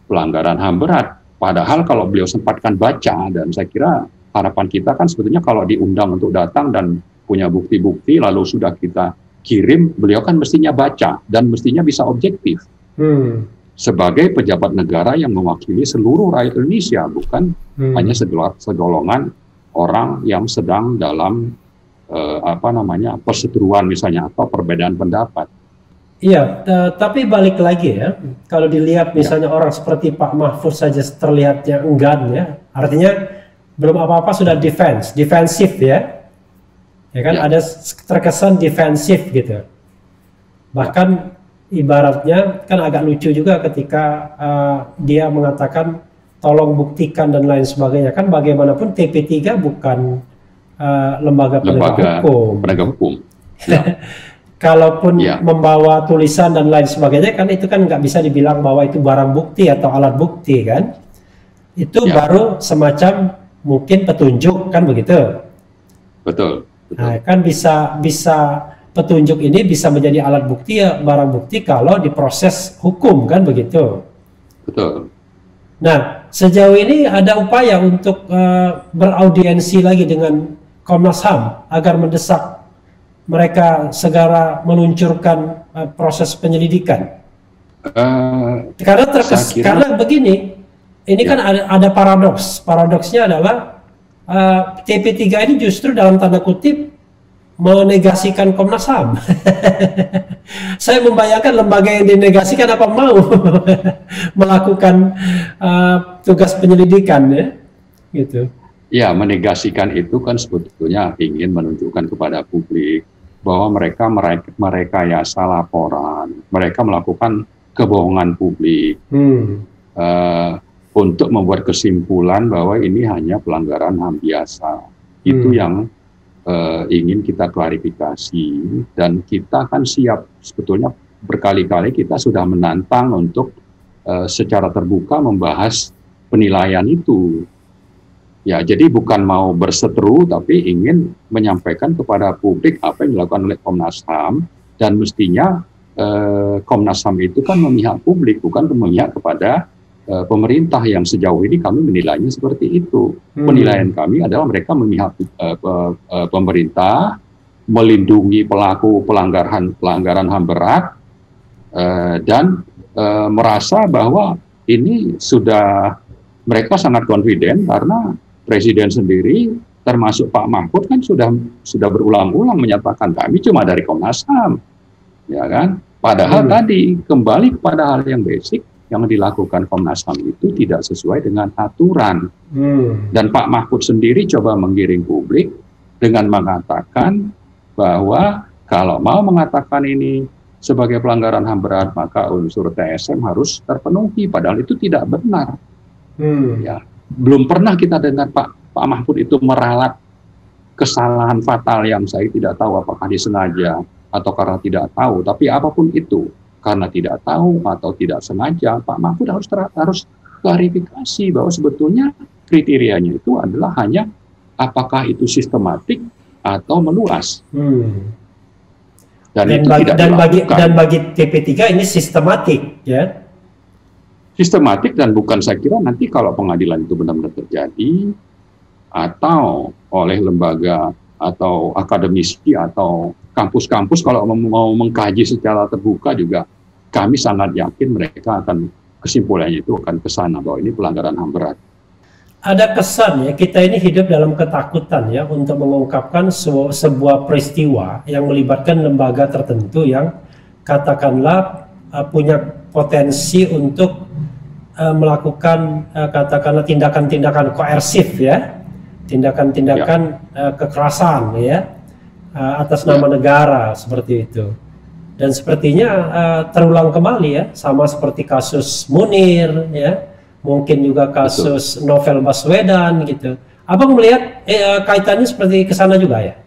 pelanggaran HAM berat. Padahal kalau beliau sempatkan baca, dan saya kira harapan kita kan sebetulnya kalau diundang untuk datang dan punya bukti-bukti lalu sudah kita kirim, beliau kan mestinya baca dan mestinya bisa objektif. Sebagai pejabat negara yang mewakili seluruh rakyat Indonesia, bukan hanya segolongan orang yang sedang dalam perseteruan misalnya atau perbedaan pendapat. Iya, tapi balik lagi ya, kalau dilihat misalnya orang seperti Pak Mahfud saja terlihatnya enggan ya, artinya belum apa-apa sudah defensif ya kan ada terkesan defensif gitu. Bahkan ibaratnya kan agak lucu juga ketika dia mengatakan tolong buktikan dan lain sebagainya, kan bagaimanapun TP3 bukan lembaga penegak hukum. Ya. Kalaupun membawa tulisan dan lain sebagainya kan itu kan nggak bisa dibilang bahwa itu barang bukti atau alat bukti kan, itu baru semacam mungkin petunjuk kan begitu. Betul. Nah, kan bisa petunjuk ini bisa menjadi alat bukti ya, barang bukti kalau diproses hukum kan begitu. Betul. Nah, sejauh ini ada upaya untuk beraudiensi lagi dengan Komnas HAM agar mendesak mereka segera meluncurkan proses penyelidikan. Karena begini, ini kan ada paradoks. Paradoksnya adalah TP3 ini justru dalam tanda kutip menegasikan Komnas HAM. Saya membayangkan lembaga yang dinegasikan apa mau melakukan tugas penyelidikan ya, gitu. Ya, menegasikan itu kan sebetulnya ingin menunjukkan kepada publik bahwa mereka merekayasa laporan, mereka melakukan kebohongan publik untuk membuat kesimpulan bahwa ini hanya pelanggaran HAM biasa. Itu yang ingin kita klarifikasi, dan kita kan siap sebetulnya berkali-kali kita sudah menantang untuk secara terbuka membahas penilaian itu. Ya, jadi bukan mau berseteru, tapi ingin menyampaikan kepada publik apa yang dilakukan oleh Komnas HAM, dan mestinya Komnas HAM itu kan memihak publik, bukan memihak kepada pemerintah yang sejauh ini kami menilainya seperti itu. Penilaian kami adalah mereka memihak pemerintah, melindungi pelaku pelanggaran HAM berat, dan merasa bahwa ini sudah mereka sangat confident karena Presiden sendiri termasuk Pak Mahfud kan sudah berulang-ulang menyatakan kami cuma dari Komnas HAM, ya kan? Padahal tadi kembali kepada hal yang basic, yang dilakukan Komnas HAM itu tidak sesuai dengan aturan. Dan Pak Mahfud sendiri coba menggiring publik dengan mengatakan bahwa kalau mau mengatakan ini sebagai pelanggaran HAM berat, maka unsur TSM harus terpenuhi. Padahal itu tidak benar. Ya, belum pernah kita dengar Pak Mahfud itu meralat kesalahan fatal yang saya tidak tahu apakah disengaja atau karena tidak tahu. Tapi apapun itu, karena tidak tahu atau tidak sengaja, Pak Mahfud harus klarifikasi bahwa sebetulnya kriterianya itu adalah hanya apakah itu sistematik atau meluas. Dan bagi TP3 ini sistematik, ya. Sistematik, dan bukan, saya kira nanti kalau pengadilan itu benar-benar terjadi atau oleh lembaga atau akademisi atau kampus-kampus kalau mau mengkaji secara terbuka juga, kami sangat yakin mereka akan kesimpulannya itu akan ke sana bahwa ini pelanggaran HAM berat. Ada kesan ya kita ini hidup dalam ketakutan ya untuk mengungkapkan sebuah peristiwa yang melibatkan lembaga tertentu yang katakanlah punya potensi untuk melakukan katakanlah tindakan-tindakan koersif ya, tindakan-tindakan kekerasan ya atas nama negara seperti itu. Dan sepertinya terulang kembali ya, sama seperti kasus Munir ya, mungkin juga kasus Novel Baswedan gitu. Abang melihat kaitannya seperti ke sana juga ya?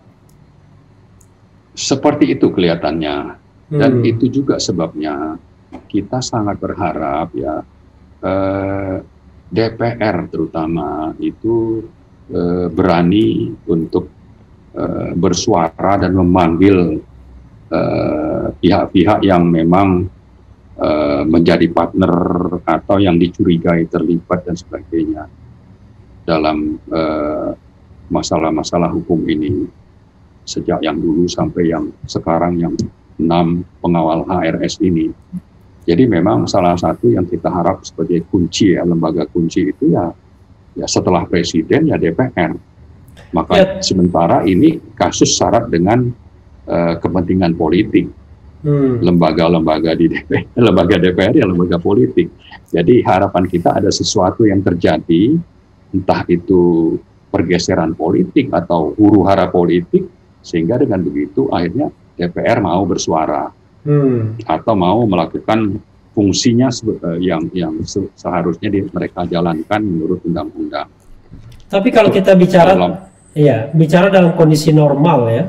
Seperti itu kelihatannya. Dan itu juga sebabnya kita sangat berharap ya DPR terutama itu berani untuk bersuara dan memanggil pihak-pihak yang memang menjadi partner atau yang dicurigai terlibat dan sebagainya dalam masalah-masalah hukum ini. sejak yang dulu sampai yang sekarang yang 6 pengawal HRS ini. Jadi memang salah satu yang kita harap sebagai kunci ya, lembaga kunci itu ya setelah presiden ya DPR. Maka sementara ini kasus syarat dengan kepentingan politik. Lembaga-lembaga di DPR, lembaga DPR ya lembaga politik. Jadi harapan kita ada sesuatu yang terjadi, entah itu pergeseran politik atau huru-hara politik, sehingga dengan begitu akhirnya DPR mau bersuara atau mau melakukan fungsinya yang seharusnya mereka jalankan menurut undang-undang. Tapi kalau kita bicara bicara dalam kondisi normal ya,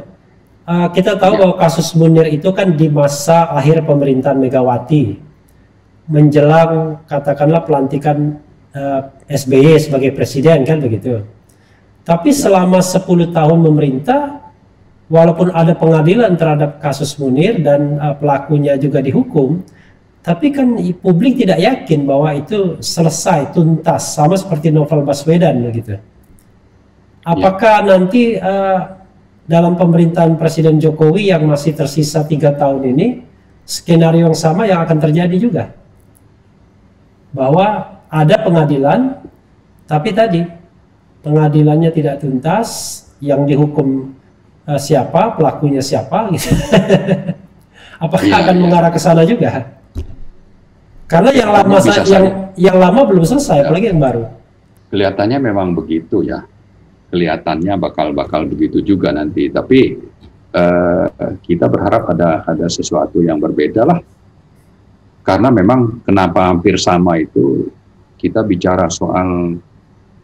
kita tahu bahwa kasus Munir itu kan di masa akhir pemerintahan Megawati menjelang katakanlah pelantikan SBY sebagai presiden kan begitu. Tapi selama 10 tahun memerintah, walaupun ada pengadilan terhadap kasus Munir dan pelakunya juga dihukum, tapi kan publik tidak yakin bahwa itu selesai, tuntas, sama seperti novel Baswedan begitu. Apakah nanti dalam pemerintahan Presiden Jokowi yang masih tersisa 3 tahun ini, skenario yang sama yang akan terjadi juga? Bahwa ada pengadilan, tapi tadi pengadilannya tidak tuntas, yang dihukum siapa, pelakunya siapa, gitu. Apakah akan mengarah ke sana juga? Karena yang lama yang lama belum selesai, apalagi yang baru. Kelihatannya memang begitu ya. Kelihatannya bakal begitu juga nanti. Tapi kita berharap ada sesuatu yang berbeda lah. Karena memang kenapa hampir sama itu, kita bicara soal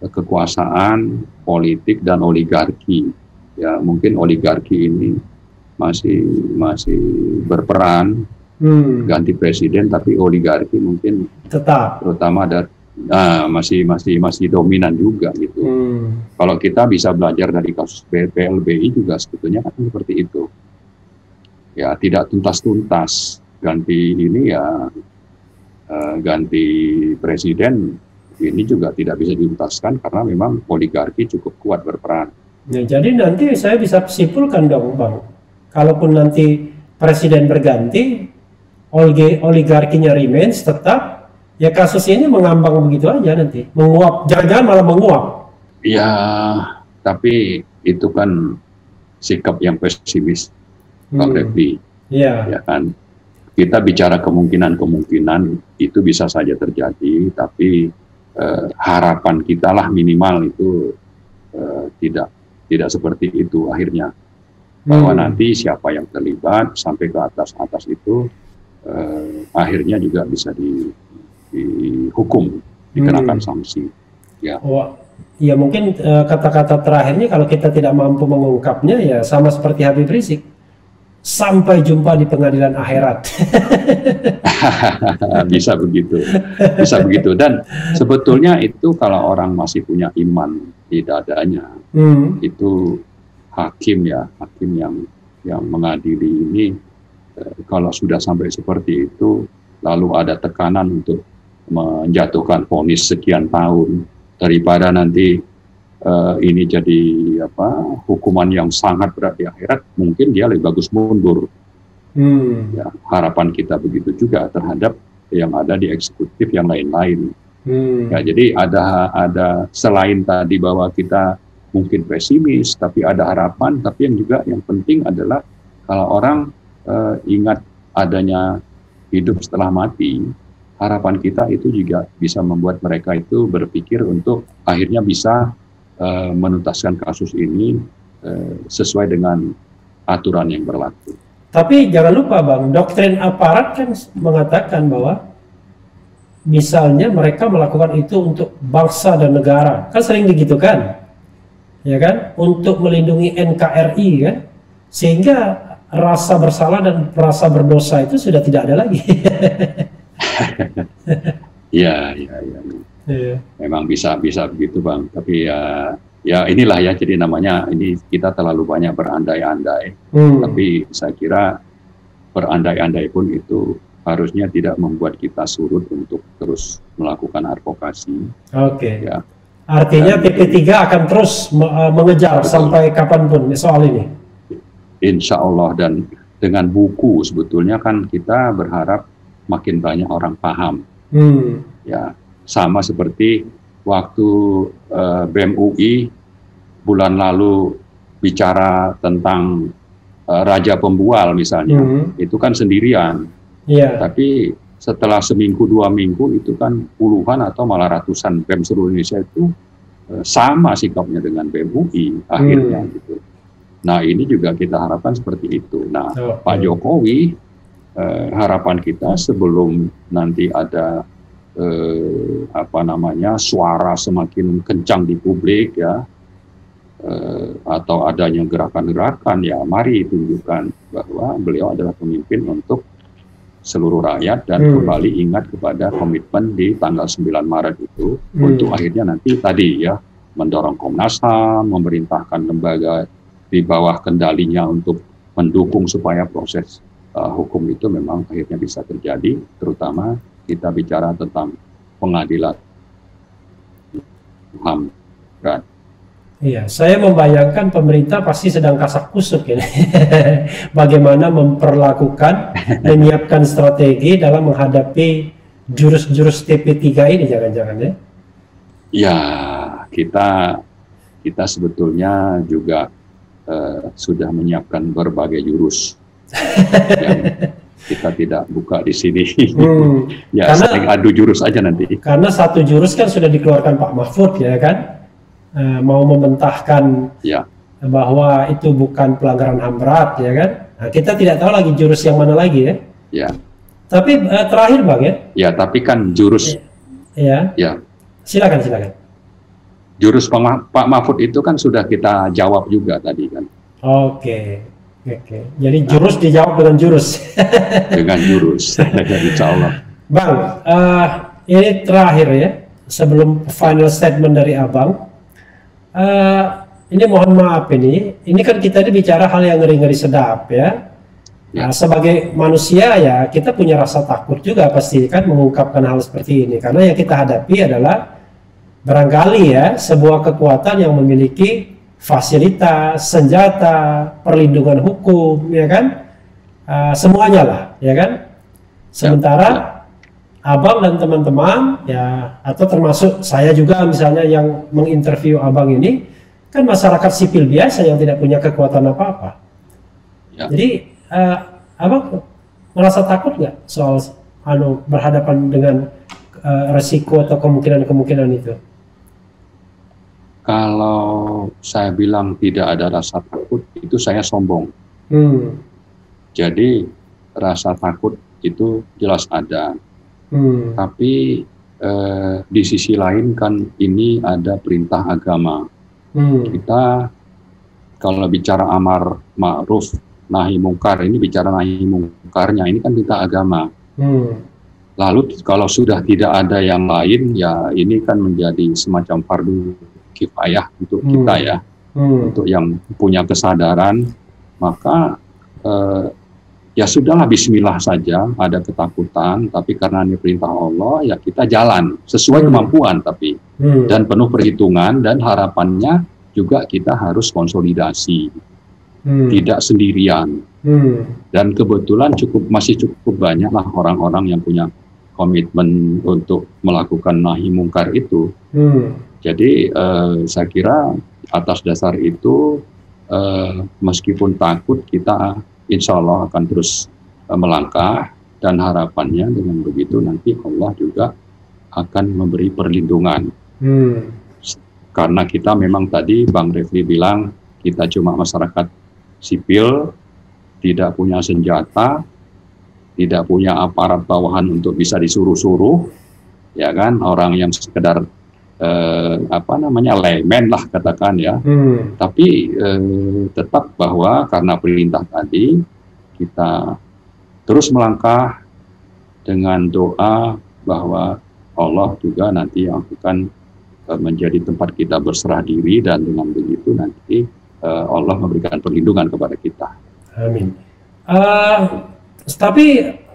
kekuasaan, politik dan oligarki. Ya mungkin oligarki ini masih berperan ganti presiden, tapi oligarki mungkin tetap, terutama masih dominan juga gitu. Kalau kita bisa belajar dari kasus PLBI juga sebetulnya kan seperti itu. Ya tidak tuntas-tuntas, ganti ini ya ganti presiden ini juga tidak bisa dituntaskan karena memang oligarki cukup kuat berperan. Ya, jadi nanti saya bisa simpulkan dong Bang, kalaupun nanti presiden berganti, oligarkinya remains tetap, ya kasus ini mengambang begitu aja nanti, menguap, jangan-jangan malah menguap. Ya, tapi itu kan sikap yang pesimis, Bang Refli. Ya kan, kita bicara kemungkinan itu bisa saja terjadi, tapi harapan kita lah minimal itu tidak seperti itu akhirnya, bahwa nanti siapa yang terlibat sampai ke atas itu akhirnya juga bisa dihukum, dikenakan sanksi. Ya. Ya mungkin kata-kata terakhirnya kalau kita tidak mampu mengungkapnya ya sama seperti Habib Rizik, sampai jumpa di pengadilan akhirat. Bisa begitu. Dan sebetulnya itu kalau orang masih punya iman di dadanya, itu hakim yang mengadili ini, kalau sudah sampai seperti itu, lalu ada tekanan untuk menjatuhkan vonis sekian tahun, daripada nanti ini jadi hukuman yang sangat berat di akhirat, mungkin dia lebih bagus mundur. Ya, harapan kita begitu juga terhadap yang ada di eksekutif yang lain-lain. Ya, jadi ada selain tadi bahwa kita mungkin pesimis, tapi ada harapan. Tapi yang penting adalah kalau orang ingat adanya hidup setelah mati, harapan kita itu juga bisa membuat mereka itu berpikir untuk akhirnya bisa menuntaskan kasus ini sesuai dengan aturan yang berlaku. Tapi jangan lupa Bang, doktrin aparat kan mengatakan bahwa misalnya mereka melakukan itu untuk bangsa dan negara, kan sering begitu kan, ya kan, untuk melindungi NKRI kan, sehingga rasa bersalah dan rasa berdosa itu sudah tidak ada lagi. Ya. Memang bisa begitu Bang, tapi ya inilah ya, jadi namanya ini kita terlalu banyak berandai-andai. Tapi saya kira berandai-andai pun itu harusnya tidak membuat kita surut untuk terus melakukan advokasi. Oke. Ya. Artinya TP3 akan terus mengejar sampai kapanpun soal ini. insya Allah, dan dengan buku sebetulnya kan kita berharap makin banyak orang paham. Ya, sama seperti waktu BEM UI bulan lalu bicara tentang Raja Pembual misalnya, itu kan sendirian. Tapi setelah seminggu 2 minggu itu kan puluhan atau malah ratusan BEM seluruh Indonesia itu sama sikapnya dengan BEM UI akhirnya gitu. Nah, ini juga kita harapkan seperti itu. Nah, Pak Jokowi, harapan kita sebelum nanti ada suara semakin kencang di publik ya, atau adanya gerakan-gerakan, ya mari tunjukkan bahwa beliau adalah pemimpin untuk seluruh rakyat dan kembali ingat kepada komitmen di tanggal 9 Maret itu untuk akhirnya nanti tadi ya mendorong Komnas HAM, memerintahkan lembaga di bawah kendalinya untuk mendukung supaya proses hukum itu memang akhirnya bisa terjadi, terutama kita bicara tentang pengadilan HAM. Iya, saya membayangkan pemerintah pasti sedang kasak kusuk ini. Bagaimana memperlakukan, menyiapkan strategi dalam menghadapi jurus-jurus TP3 ini, jangan-jangan ya? Ya, kita sebetulnya juga sudah menyiapkan berbagai jurus yang kita tidak buka di sini. Ya, saling adu jurus aja nanti. Karena satu jurus kan sudah dikeluarkan Pak Mahfud ya kan? Mau mementahkan bahwa itu bukan pelanggaran HAM berat ya kan? Nah, kita tidak tahu lagi jurus yang mana lagi ya. Ya. Tapi terakhir Bang ya. Ya, tapi kan jurus. Ya. Silakan. Jurus Pak Mahfud itu kan sudah kita jawab juga tadi kan. Oke. Jadi jurus dijawab dengan jurus. Dengan jurus. Insya Allah. Bang, ini terakhir ya. Sebelum final statement dari Abang. Ini mohon maaf ini kan kita ini bicara hal yang ngeri-ngeri sedap ya. Nah, sebagai manusia ya kita punya rasa takut juga pasti kan mengungkapkan hal seperti ini, karena yang kita hadapi adalah barangkali ya sebuah kekuatan yang memiliki fasilitas, senjata, perlindungan hukum ya kan, semuanya lah ya kan. Sementara Abang dan teman-teman ya, atau termasuk saya juga misalnya yang menginterview Abang ini kan masyarakat sipil biasa yang tidak punya kekuatan apa-apa. Jadi Abang merasa takut nggak soal berhadapan dengan resiko atau kemungkinan itu? Kalau saya bilang tidak ada rasa takut, itu saya sombong. Jadi rasa takut itu jelas ada. Tapi di sisi lain kan ini ada perintah agama. Kita kalau bicara amar ma'ruf nahi mungkar, ini bicara nahi mungkarnya, ini kan perintah agama. Lalu kalau sudah tidak ada yang lain, ya ini kan menjadi semacam fardu kifayah untuk kita ya, untuk yang punya kesadaran, maka ya sudahlah, bismillah saja. Ada ketakutan, tapi karena ini perintah Allah, ya kita jalan sesuai kemampuan, tapi dan penuh perhitungan, dan harapannya juga kita harus konsolidasi, tidak sendirian. Dan kebetulan masih cukup banyak lah orang-orang yang punya komitmen untuk melakukan nahi mungkar itu. Jadi saya kira atas dasar itu meskipun takut, kita insya Allah akan terus melangkah, dan harapannya dengan begitu nanti Allah juga akan memberi perlindungan. Karena kita memang tadi Bang Refli bilang kita cuma masyarakat sipil, tidak punya senjata, tidak punya aparat bawahan untuk bisa disuruh-suruh, ya kan, orang yang sekedar layman lah katakan ya. Tapi tetap bahwa karena perintah tadi kita terus melangkah dengan doa bahwa Allah juga nanti yang akan menjadi tempat kita berserah diri, dan dengan begitu nanti Allah memberikan perlindungan kepada kita. Amin. Tapi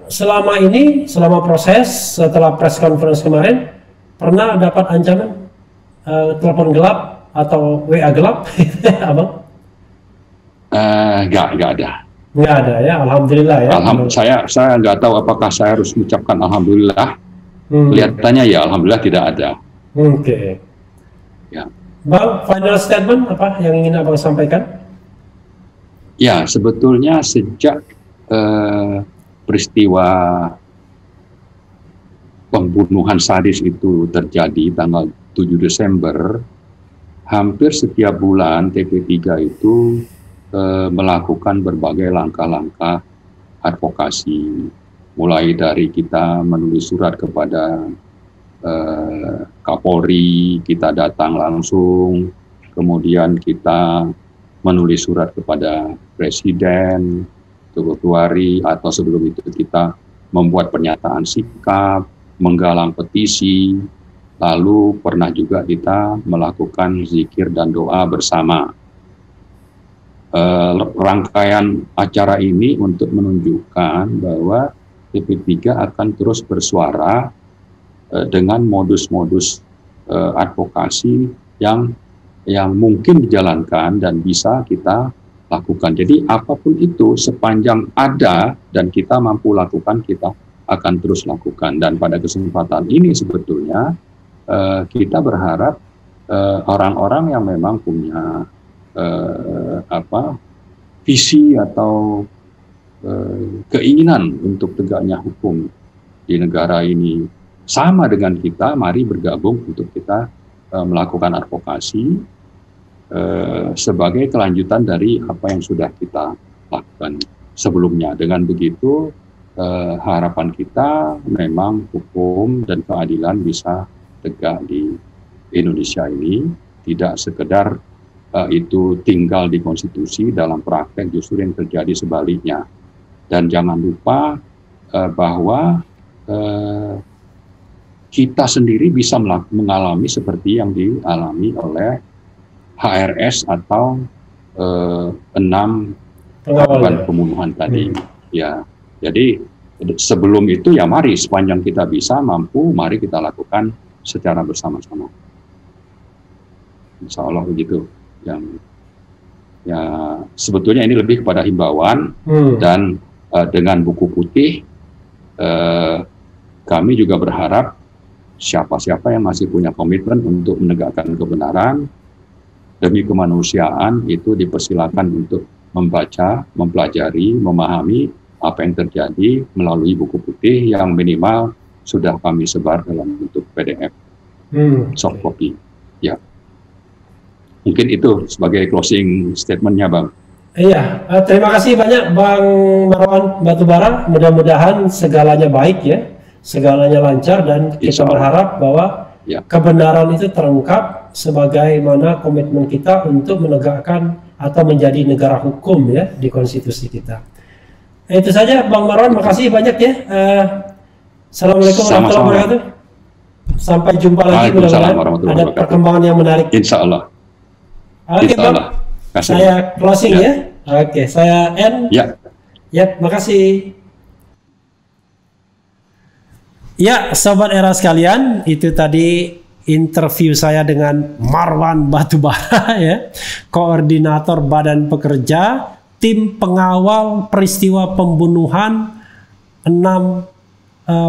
selama proses setelah press conference kemarin, pernah dapat ancaman telepon gelap atau WA gelap, Abang? Nggak ada. Nggak ada ya, alhamdulillah ya. Saya nggak tahu apakah saya harus mengucapkan alhamdulillah. Kelihatannya ya alhamdulillah tidak ada. Oke. Ya. Bang, final statement apa yang ingin Abang sampaikan? Ya, sebetulnya sejak peristiwa pembunuhan sadis itu terjadi tanggal 7 Desember, hampir setiap bulan TP3 itu melakukan berbagai langkah-langkah advokasi, mulai dari kita menulis surat kepada Kapolri, kita datang langsung, kemudian kita menulis surat kepada Presiden, Februari, atau sebelum itu kita membuat pernyataan sikap, menggalang petisi, lalu pernah juga kita melakukan zikir dan doa bersama. Rangkaian acara ini untuk menunjukkan bahwa TP3 akan terus bersuara dengan modus-modus advokasi yang mungkin dijalankan dan bisa kita lakukan. Jadi apapun itu sepanjang ada dan kita mampu lakukan, kita akan terus lakukan. Dan pada kesempatan ini sebetulnya kita berharap orang-orang yang memang punya visi atau keinginan untuk tegaknya hukum di negara ini sama dengan kita, mari bergabung untuk kita melakukan advokasi sebagai kelanjutan dari apa yang sudah kita lakukan sebelumnya. Dengan begitu harapan kita memang hukum dan keadilan bisa tegak di Indonesia ini, tidak sekedar itu tinggal di konstitusi, dalam praktek justru yang terjadi sebaliknya. Dan jangan lupa bahwa kita sendiri bisa mengalami seperti yang dialami oleh HRS atau 6 korban pembunuhan tadi. Ya, jadi sebelum itu ya mari sepanjang kita bisa mampu, mari kita lakukan secara bersama-sama. Insya Allah begitu. Yang ya sebetulnya ini lebih kepada himbauan dan dengan buku putih kami juga berharap siapa-siapa yang masih punya komitmen untuk menegakkan kebenaran demi kemanusiaan itu dipersilakan untuk membaca, mempelajari, memahami apa yang terjadi melalui buku putih yang minimal sudah kami sebar dalam bentuk PDF soft copy. Ya. Mungkin itu sebagai closing statement-nya, Bang. Iya, terima kasih banyak Bang Marwan Batubara. Mudah-mudahan segalanya baik ya, segalanya lancar, dan kita berharap bahwa kebenaran itu terungkap sebagaimana komitmen kita untuk menegakkan atau menjadi negara hukum ya di konstitusi kita. Itu saja Bang Marwan, makasih banyak ya. Assalamualaikum warahmatullahi wabarakatuh. Sampai jumpa lagi, mudah-mudahan ada perkembangan yang menarik. Insya Allah. Oke Bang, saya closing ya. Oke, saya end. Ya, makasih. Ya, Sobat Era sekalian, itu tadi interview saya dengan Marwan Batubara ya, Koordinator Badan Pekerja, Tim Pengawal Peristiwa Pembunuhan 6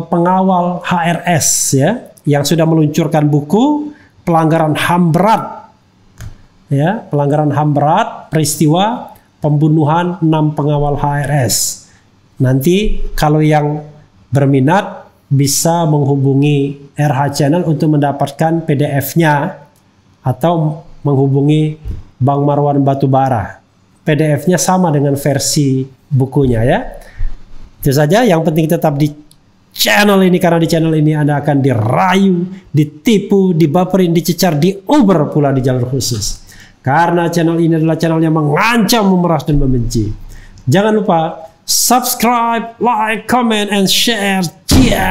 pengawal HRS ya, yang sudah meluncurkan buku Pelanggaran HAM Berat. Ya, pelanggaran HAM berat, peristiwa pembunuhan 6 pengawal HRS. Nanti kalau yang berminat bisa menghubungi RH Channel untuk mendapatkan PDF-nya atau menghubungi Bang Marwan Batubara. PDF-nya sama dengan versi bukunya ya. Itu saja, yang penting tetap di channel ini, karena di channel ini Anda akan dirayu, ditipu, dibaperin, dicecar, diuber pula di jalur khusus. Karena channel ini adalah channel yang mengancam, memeras, dan membenci. Jangan lupa subscribe, like, comment, and share. Yeah.